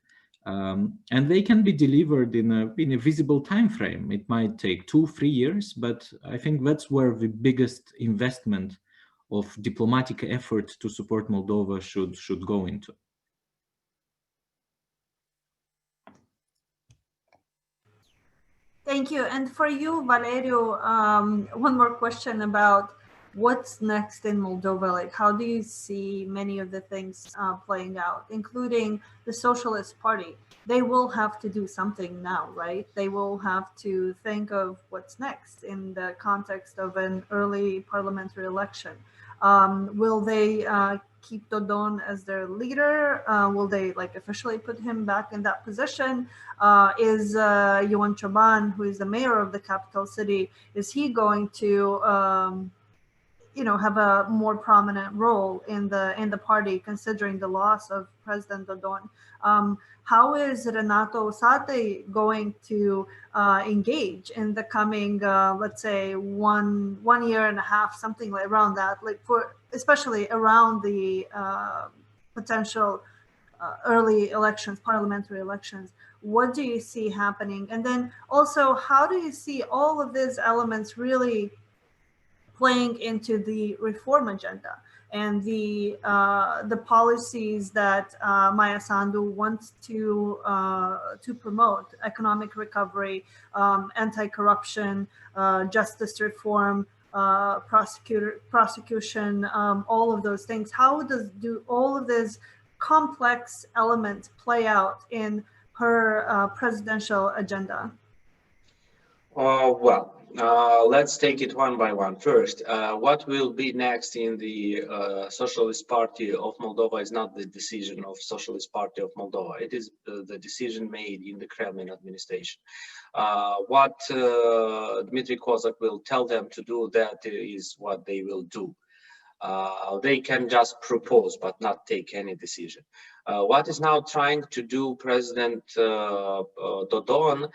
And they can be delivered in a visible time frame. It might take 2-3 years, but I think that's where the biggest investment of diplomatic effort to support Moldova should go into. Thank you. And for you, Valeriu, one more question about what's next in Moldova. Like, how do you see many of the things playing out, including the Socialist Party? They will have to do something now, right? They will have to think of what's next in the context of an early parliamentary election. Will they keep Dodon as their leader? Will they officially put him back in that position? Is Ioan Cioban, who is the mayor of the capital city, is he going to have a more prominent role in the party, considering the loss of President Dodon? How is Renato Sate going to engage in the coming, let's say, one year and a half, something like around that, especially around the potential early elections, parliamentary elections? What do you see happening? And then also, how do you see all of these elements really playing into the reform agenda and the policies that Maia Sandu wants to promote: economic recovery, anti-corruption, justice reform, prosecution, all of those things? How do all of these complex elements play out in her presidential agenda? Let's take it one by one. First, what will be next in the Socialist Party of Moldova is not the decision of Socialist Party of Moldova. It is the decision made in the Kremlin administration. What Dmitry Kozak will tell them to do, that is what they will do. They can just propose but not take any decision. What is now trying to do President Dodon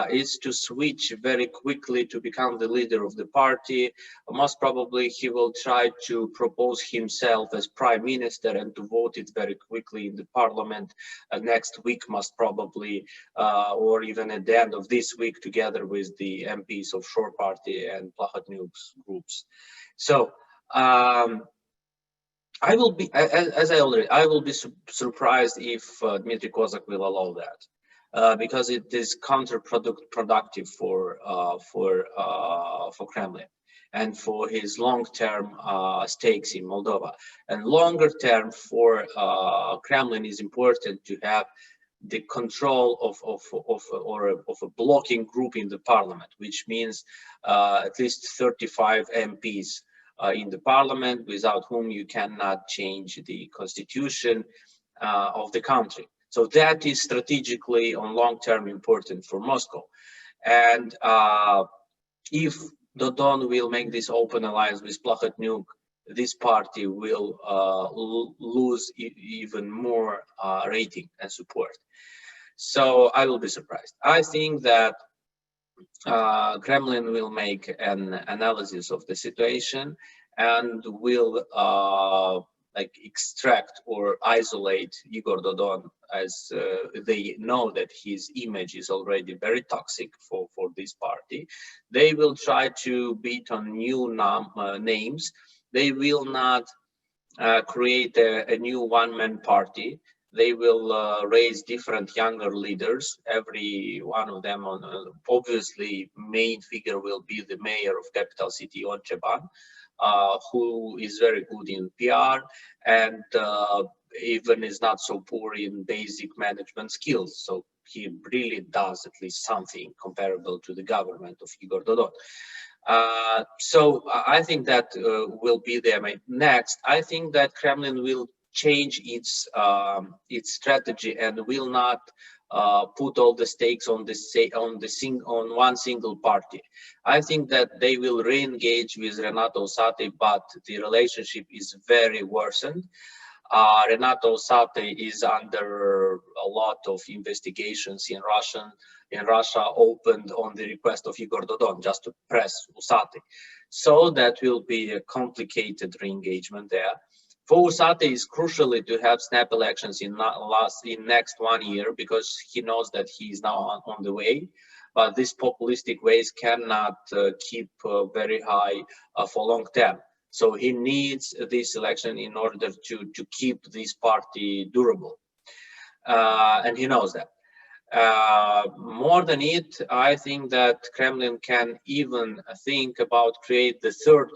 is to switch very quickly to become the leader of the party. Most probably he will try to propose himself as prime minister and to vote it very quickly in the parliament next week, most probably, or even at the end of this week, together with the MPs of Shore Party and Plahotniuk's groups. So I will be, I will be surprised if Dmitry Kozak will allow that, because it is counterproductive for Kremlin and for his long-term stakes in Moldova. And longer term for Kremlin is important to have the control of a blocking group in the parliament, which means at least 35 MPs in the parliament, without whom you cannot change the constitution of the country. So that is strategically on long term important for Moscow. And if Dodon will make this open alliance with Plahotniuk this party will lose even more rating and support. So I will be surprised. I think that Kremlin will make an analysis of the situation and will like extract or isolate Igor Dodon, as they know that his image is already very toxic for this party. They will try to beat on new names. They will not create a new one-man party. They will raise different younger leaders. Every one of them, obviously, main figure will be the mayor of capital city, Onceban, who is very good in PR and even is not so poor in basic management skills. So he really does at least something comparable to the government of Igor Dodon. So I think that will be there. Next, I think that Kremlin will change its strategy and will not put all the stakes on one single party. I think that they will re-engage with Renato Sate, but the relationship is very worsened. Renato Sate is under a lot of investigations in Russia, opened on the request of Igor Dodon just to press Usate. So that will be a complicated re-engagement there. For Usate, it's crucially to have snap elections in next 1 year, because he knows that he is now on the way. But these populistic ways cannot keep very high for long term. So he needs this election in order to keep this party durable. And he knows that. More than it, I think that Kremlin can even think about create the third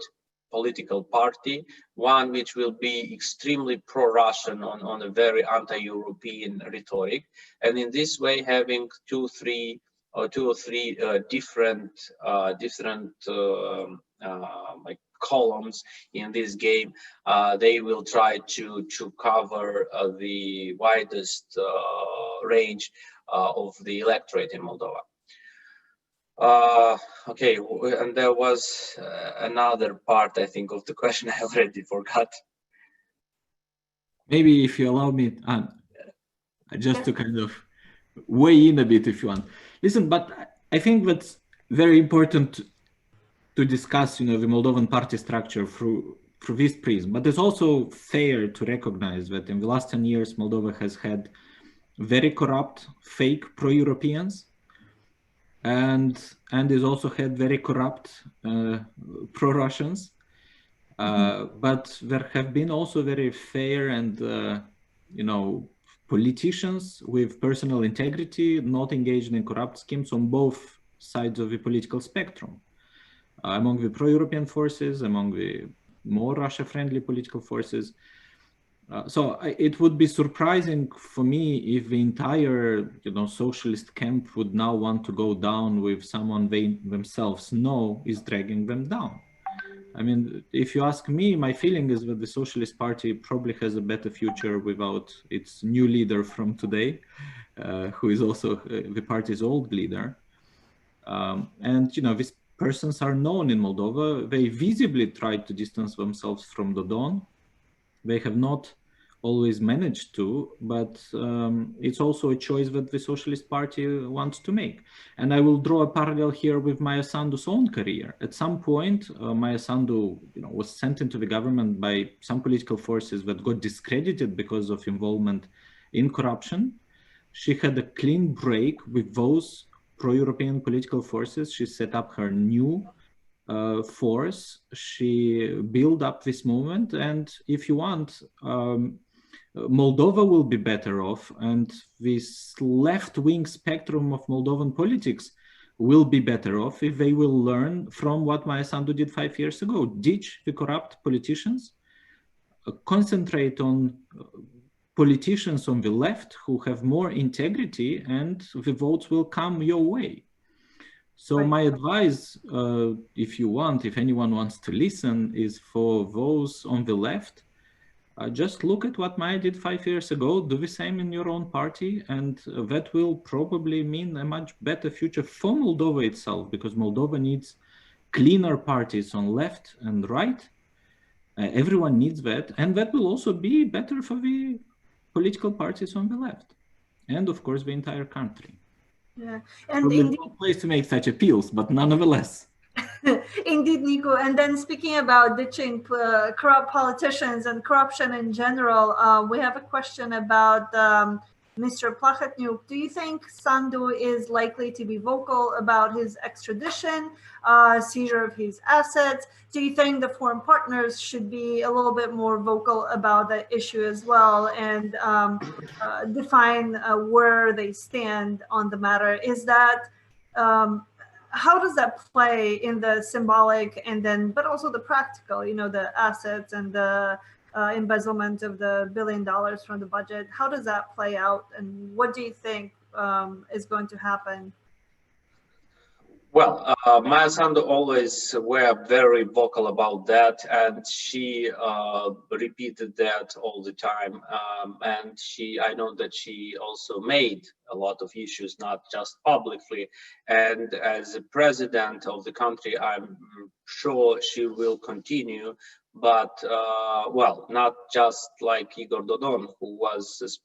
political party, one which will be extremely pro-Russian on a very anti-European rhetoric, and in this way having two or three different like columns in this game. They will try to cover the widest range of the electorate in Moldova. Okay, and there was another part, I think, of the question I already forgot. Maybe if you allow me, just to kind of weigh in a bit if you want. Listen, but I think that's very important to discuss, the Moldovan party structure through this prism. But it's also fair to recognize that in the last 10 years, Moldova has had very corrupt, fake pro-Europeans, and has also had very corrupt pro-Russians. But there have been also very fair and, politicians with personal integrity, not engaged in corrupt schemes on both sides of the political spectrum. Among the pro-European forces, among the more Russia-friendly political forces. So it would be surprising for me if the entire, socialist camp would now want to go down with someone they themselves know is dragging them down. I mean, if you ask me, my feeling is that the Socialist Party probably has a better future without its new leader from today, who is also the party's old leader. And, these persons are known in Moldova. They visibly tried to distance themselves from Dodon. They have not always managed to, but it's also a choice that the Socialist Party wants to make. And I will draw a parallel here with Maia Sandu's own career. At some point, Maia Sandu was sent into the government by some political forces that got discredited because of involvement in corruption. She had a clean break with those pro-European political forces. She set up her new force. She built up this movement, and if you want, Moldova will be better off, and this left-wing spectrum of Moldovan politics will be better off if they will learn from what Maia Sandu did 5 years ago. Ditch the corrupt politicians, concentrate on politicians on the left who have more integrity, and the votes will come your way. So my advice, if anyone wants to listen, is for those on the left, just look at what Maia did 5 years ago, do the same in your own party, and that will probably mean a much better future for Moldova itself, because Moldova needs cleaner parties on left and right, Everyone needs that, and that will also be better for the political parties on the left, and of course the entire country. Yeah, and Probably indeed, no place to make such appeals, but nonetheless. indeed, Nicu. And then speaking about ditching corrupt politicians and corruption in general, we have a question about Mr. Plahotniuc. Do you think Sandu is likely to be vocal about his extradition, seizure of his assets? Do you think the foreign partners should be a little bit more vocal about that issue as well and define where they stand on the matter? Is that how does that play in the symbolic and then, but also the practical, you know, the assets and the embezzlement of the $1 billion from the budget? How does that play out? And what do you think is going to happen? Well, Maia Sandu always were very vocal about that, and she repeated that all the time. And I know that she also made a lot of issues, not just publicly. And as a president of the country, I'm sure she will continue. But well, not just like Igor Dodon, who was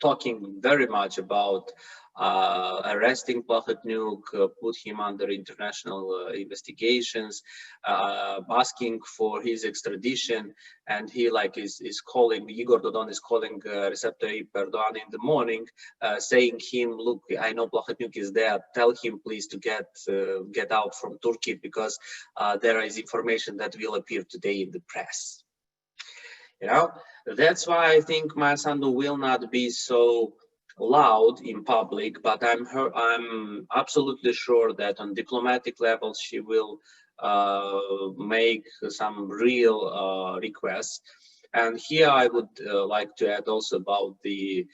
talking very much about arresting Plahotniuc, put him under international investigations, asking for his extradition, and he is calling, Igor Dodon is calling Recep Tayyip Erdogan in the morning, saying him, look, I know Plahotniuc is there, tell him please to get out from Turkey because there is information that will appear today in the press. You know, that's why I think Maia Sandu will not be so loud in public, but I'm absolutely sure that on diplomatic levels she will make some real requests. And here I would like to add also about the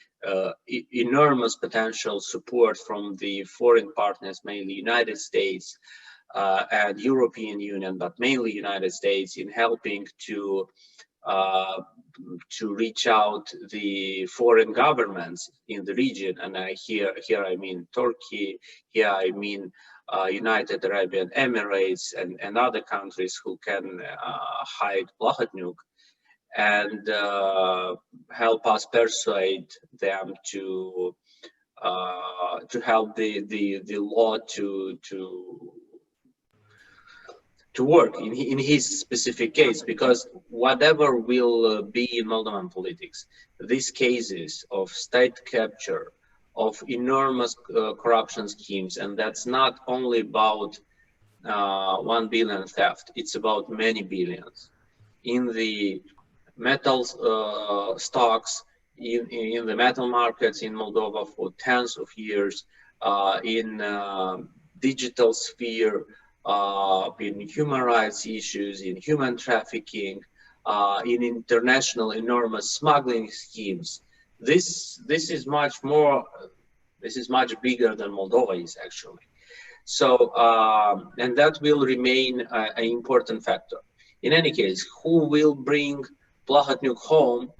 enormous potential support from the foreign partners, mainly United States and European Union, but mainly United States, in helping to reach out the foreign governments in the region, and here I mean Turkey, here I mean United Arab Emirates and other countries who can hide Plahotniuc, and help us persuade them to help the law to work in his specific case, because whatever will be in Moldovan politics, these cases of state capture, of enormous corruption schemes, and that's not only about 1 billion theft, it's about many billions in the metals stocks, in the metal markets in Moldova for tens of years, in digital sphere, in human rights issues, in human trafficking, in international enormous smuggling schemes. This is much more. This is much bigger than Moldova is actually. So, and that will remain an important factor. In any case, who will bring Plahotniuc home?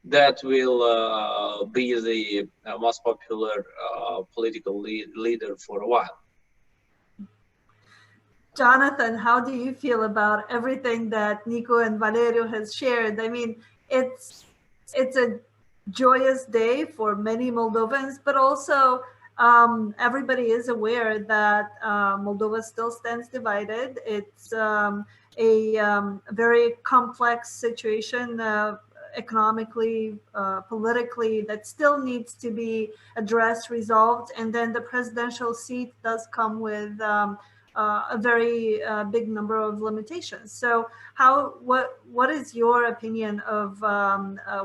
That will be the most popular political leader for a while. Jonathan, how do you feel about everything that Nicu and Valeriu has shared? I mean, it's a joyous day for many Moldovans, but also everybody is aware that Moldova still stands divided. It's a very complex situation economically, politically, that still needs to be addressed, resolved. And then the presidential seat does come with a very big number of limitations. So what is your opinion of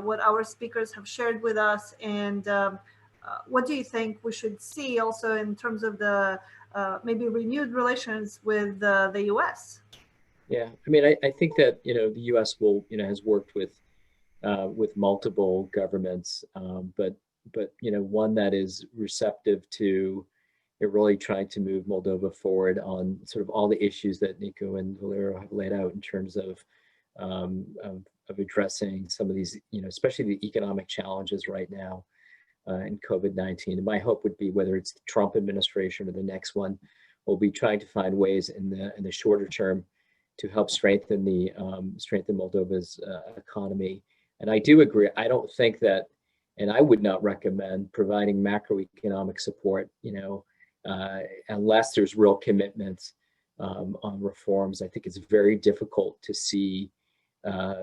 what our speakers have shared with us, and what do you think we should see also in terms of the maybe renewed relations with the US? Yeah, I mean, I think that, the US will, has worked with multiple governments, but one that is receptive to really trying to move Moldova forward on sort of all the issues that Nicu and Valeriu have laid out in terms of addressing some of these, especially the economic challenges right now in COVID-19. And my hope would be, whether it's the Trump administration or the next one, we'll be trying to find ways in the shorter term help strengthen strengthen Moldova's economy. And I do agree. I don't think that, and I would not recommend providing macroeconomic support, unless there's real commitments on reforms. I think it's very difficult to see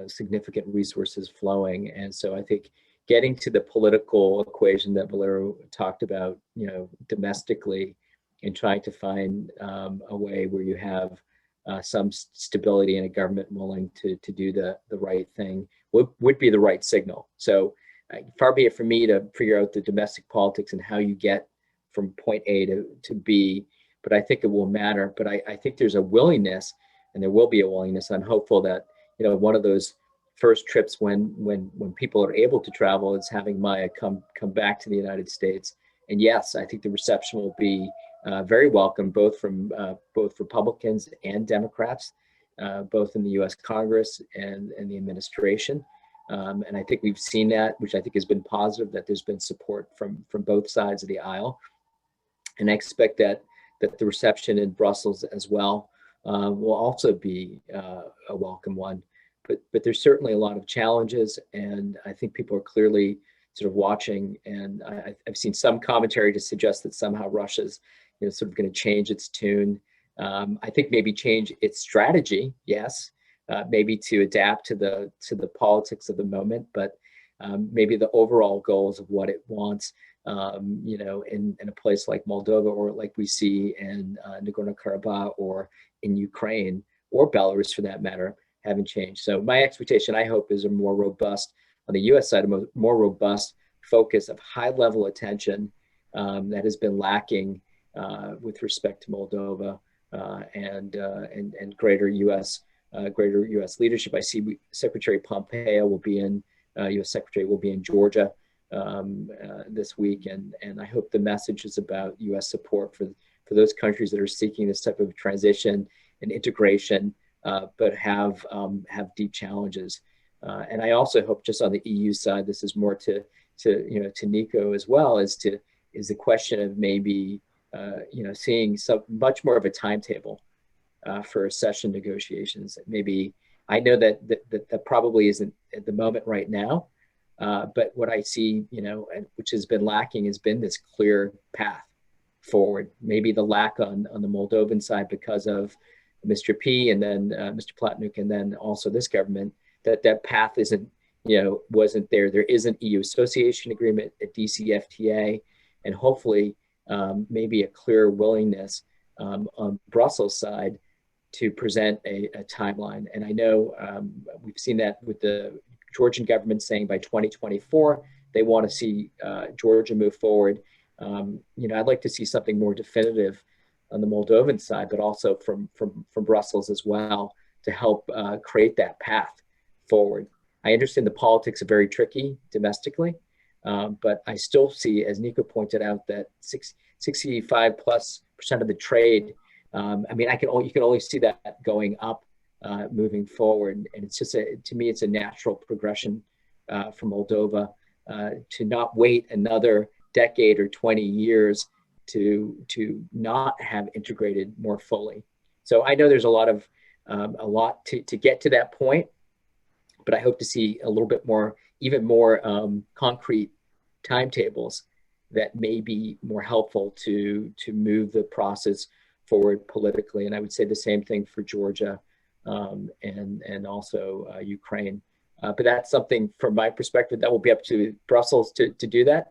significant resources flowing. And so I think getting to the political equation that Valeriu talked about, domestically, and trying to find a way where you have some stability in a government willing to do the right thing would be the right signal. So far be it for me to figure out the domestic politics and how you get from point A to B, but I think it will matter. But I think there's a willingness, and there will be a willingness. I'm hopeful that one of those first trips when people are able to travel is having Maia come back to the United States. And yes, I think the reception will be very welcome, both from both Republicans and Democrats, both in the U.S. Congress and the administration. And I think we've seen that, which I think has been positive, that there's been support from both sides of the aisle. And I expect that the reception in Brussels as well will also be a welcome one. But there's certainly a lot of challenges, and I think people are clearly sort of watching. And I've seen some commentary to suggest that somehow Russia's sort of going to change its tune. I think maybe change its strategy, yes, maybe to adapt to the politics of the moment, but maybe the overall goals of what it wants, in a place like Moldova, or like we see in Nagorno-Karabakh, or in Ukraine, or Belarus for that matter, haven't changed. So my expectation, I hope, is a more robust, on the US side, a more robust focus of high-level attention that has been lacking with respect to Moldova and greater US leadership. I see Secretary Pompeo will be in, US Secretary will be in Georgia this week, and I hope the message is about US support for those countries that are seeking this type of transition and integration, but have deep challenges. And I also hope, just on the EU side, this is more to Nicu as well, is the question of maybe seeing much more of a timetable for accession negotiations. Maybe, I know that probably isn't at the moment right now, but what I see, which has been lacking, has been this clear path forward. Maybe the lack on the Moldovan side because of Mr. P and then Mr. Platnuk, and then also this government, that path wasn't there. There is an EU association agreement, a DCFTA, and hopefully maybe a clear willingness on Brussels side to present a timeline. And I know we've seen that with the Georgian government saying by 2024, they want to see Georgia move forward. I'd like to see something more definitive on the Moldovan side, but also from Brussels as well, to help create that path forward. I understand the politics are very tricky domestically, but I still see, as Nicu pointed out, that 65+% of the trade, you can only see that going up, moving forward. And it's just, to me, it's a natural progression for Moldova to not wait another decade or 20 years to not have integrated more fully. So I know there's a lot to get to that point, but I hope to see a little bit more, even more concrete timetables that may be more helpful to move the process forward politically. And I would say the same thing for Georgia and also Ukraine. But that's something, from my perspective, that will be up to Brussels to do that.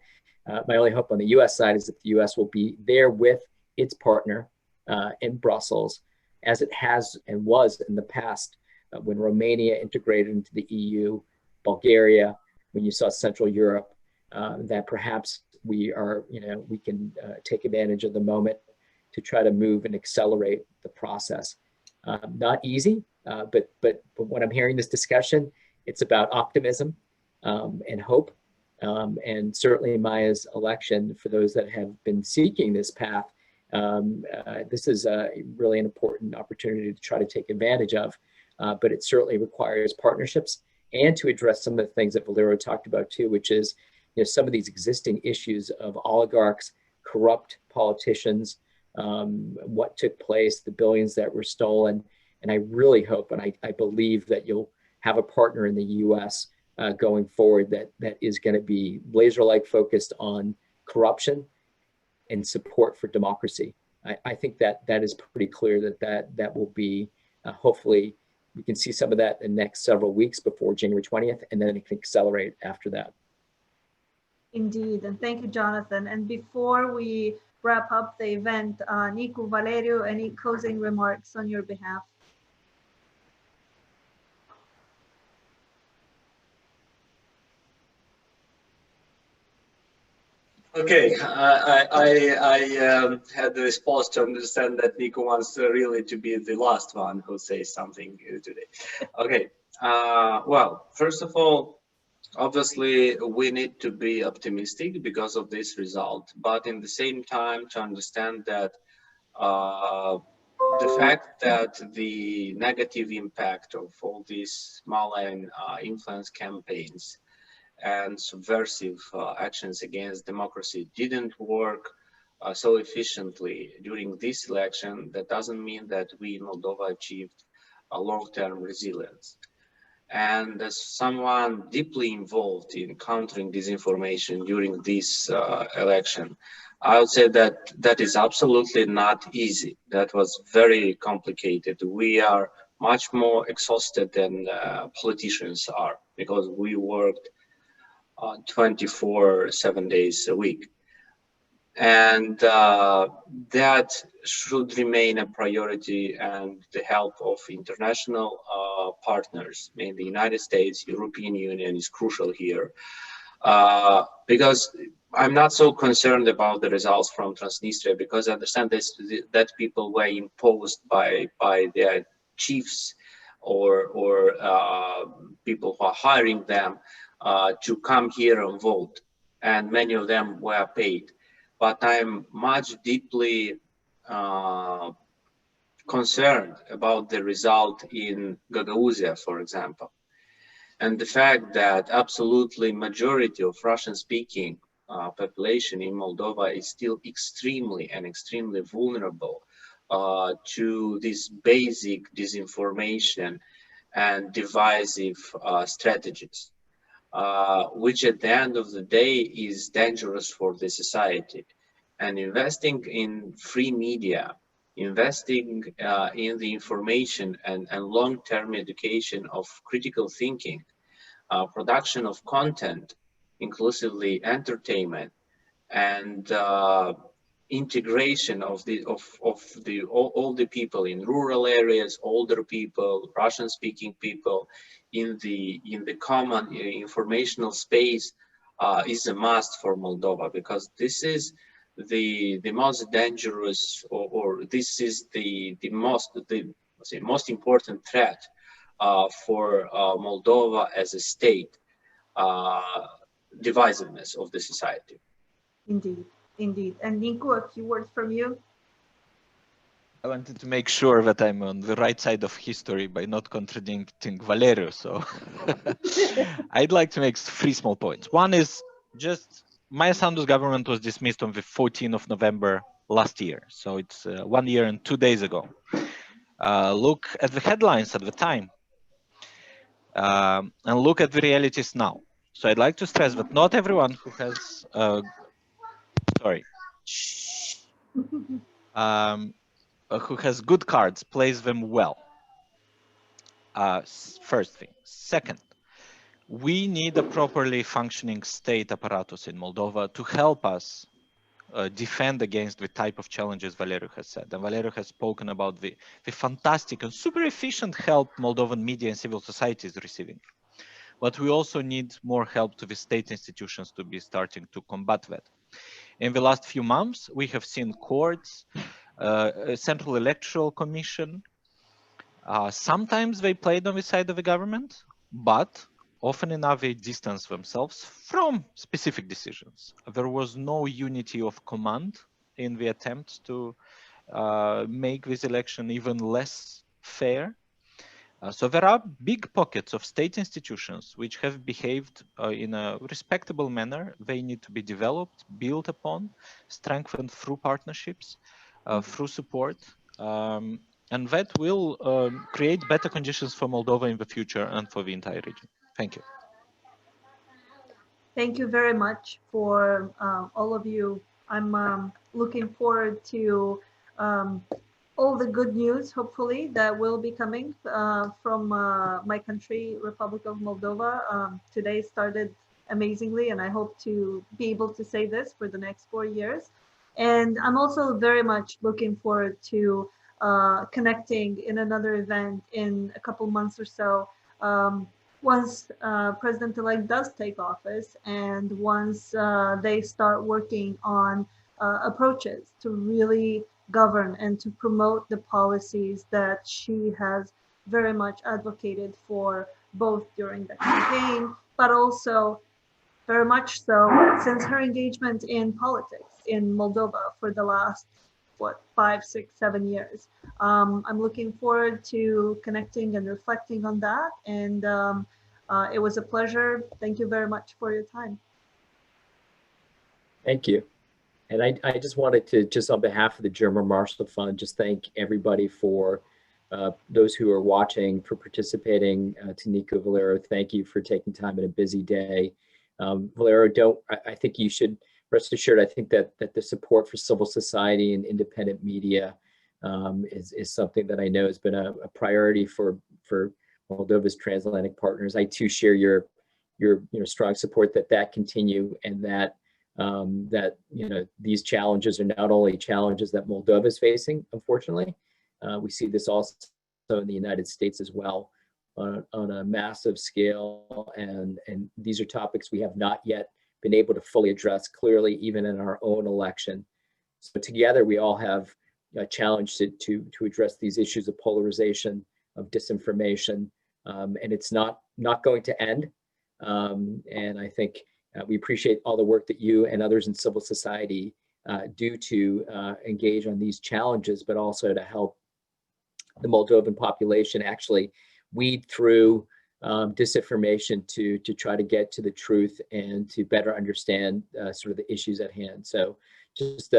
My only hope on the US side is that the US will be there with its partner in Brussels, as it has and was in the past, when Romania integrated into the EU, Bulgaria, when you saw Central Europe, that perhaps we can take advantage of the moment to try to move and accelerate the process. Not easy, but when I'm hearing this discussion, it's about optimism and hope. And certainly Maia's election, for those that have been seeking this path, this is really an important opportunity to try to take advantage of. But it certainly requires partnerships, and to address some of the things that Valeriu talked about too, which is some of these existing issues of oligarchs, corrupt politicians, what took place, the billions that were stolen, And I really hope, and I believe that you'll have a partner in the US going forward that is going to be laser-like focused on corruption and support for democracy. I think that is pretty clear that will be, hopefully, we can see some of that in the next several weeks before January 20th, and then it can accelerate after that. Indeed, and thank you, Jonathan. And before we wrap up the event, Nicu, Valeriu, any closing remarks on your behalf? Okay, I had the response to understand that Nicu wants really to be the last one who says something today. Okay, well, first of all, obviously we need to be optimistic because of this result, but in the same time to understand that the fact that the negative impact of all these malign influence campaigns and subversive actions against democracy didn't work so efficiently during this election, that doesn't mean that we in Moldova achieved a long-term resilience. And as someone deeply involved in countering disinformation during this election, I would say that that is absolutely not easy. That was very complicated. We are much more exhausted than politicians are, because we worked 24/7 days a week. And that should remain a priority, and the help of international partners in the United States, European Union is crucial here. Because I'm not so concerned about the results from Transnistria, because I understand that people were imposed by their chiefs or people who are hiring them to come here and vote, and many of them were paid. But I'm much deeply concerned about the result in Gagauzia, for example, and the fact that absolutely majority of Russian-speaking population in Moldova is still extremely vulnerable to this basic disinformation and divisive strategies, which at the end of the day is dangerous for the society. And investing in free media, investing in the information and long-term education of critical thinking, production of content, inclusively entertainment, and integration of all the people in rural areas, older people, Russian-speaking people, in the common informational space is a must for Moldova, because this is the most dangerous, or this is the most important threat for Moldova as a state, divisiveness of the society. Indeed, indeed. And Nicu, a few words from you? I wanted to make sure that I'm on the right side of history by not contradicting Valeriu. So I'd like to make 3 small points. One is just Maia Sandu's government was dismissed on the 14th of November last year. So it's 1 year and 2 days ago. Look at the headlines at the time and look at the realities now. So I'd like to stress that not everyone who has, who has good cards plays them well. First thing. Second, we need a properly functioning state apparatus in Moldova to help us defend against the type of challenges Valeriu has said. And Valeriu has spoken about the fantastic and super efficient help Moldovan media and civil society is receiving. But we also need more help to the state institutions to be starting to combat that. In the last few months, we have seen courts, a Central Electoral Commission. Sometimes they played on the side of the government, but often enough they distance themselves from specific decisions. There was no unity of command in the attempt to make this election even less fair. So there are big pockets of state institutions which have behaved in a respectable manner. They need to be developed, built upon, strengthened through partnerships, through support. And that will create better conditions for Moldova in the future and for the entire region. Thank you. Thank you very much for all of you. I'm looking forward to all the good news, hopefully, that will be coming from my country, Republic of Moldova. Today started amazingly, and I hope to be able to say this for the next 4 years. And I'm also very much looking forward to connecting in another event in a couple months or so, once President-elect does take office, and once they start working on approaches to really govern and to promote the policies that she has very much advocated for, both during the campaign, but also very much so since her engagement in politics in Moldova for the last, 5, 6, 7 years. I'm looking forward to connecting and reflecting on that. And it was a pleasure. Thank you very much for your time. Thank you. And I just wanted to, just on behalf of the German Marshall Fund, just thank everybody for those who are watching, for participating. To Nicu, Valeriu, thank you for taking time in a busy day. Valeriu, I think you should rest assured, I think that the support for civil society and independent media is something that I know has been a priority for Moldova's transatlantic partners. I too share your strong support that continue, and that these challenges are not only challenges that Moldova is facing, unfortunately. We see this also in the United States as well, on a massive scale, and these are topics we have not yet been able to fully address clearly, even in our own election. So together we all have a challenge to address these issues of polarization, of disinformation, and it's not going to end. And I think we appreciate all the work that you and others in civil society do to engage on these challenges, but also to help the Moldovan population actually weed through disinformation to try to get to the truth and to better understand sort of the issues at hand. So just,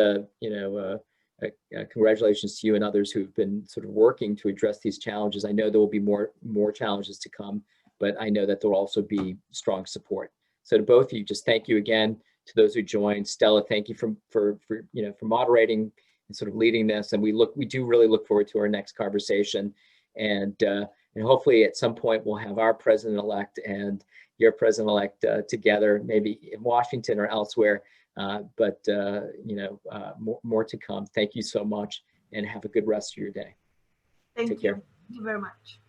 congratulations to you and others who've been sort of working to address these challenges. I know there will be more challenges to come, but I know that there will also be strong support. So to both of you, just thank you again. To those who joined, Stela, thank you for moderating and sort of leading this. And we do really look forward to our next conversation. And hopefully at some point we'll have our president-elect and your president-elect together, maybe in Washington or elsewhere. But more to come. Thank you so much, and have a good rest of your day. Thank Take you. care. Thank you very much.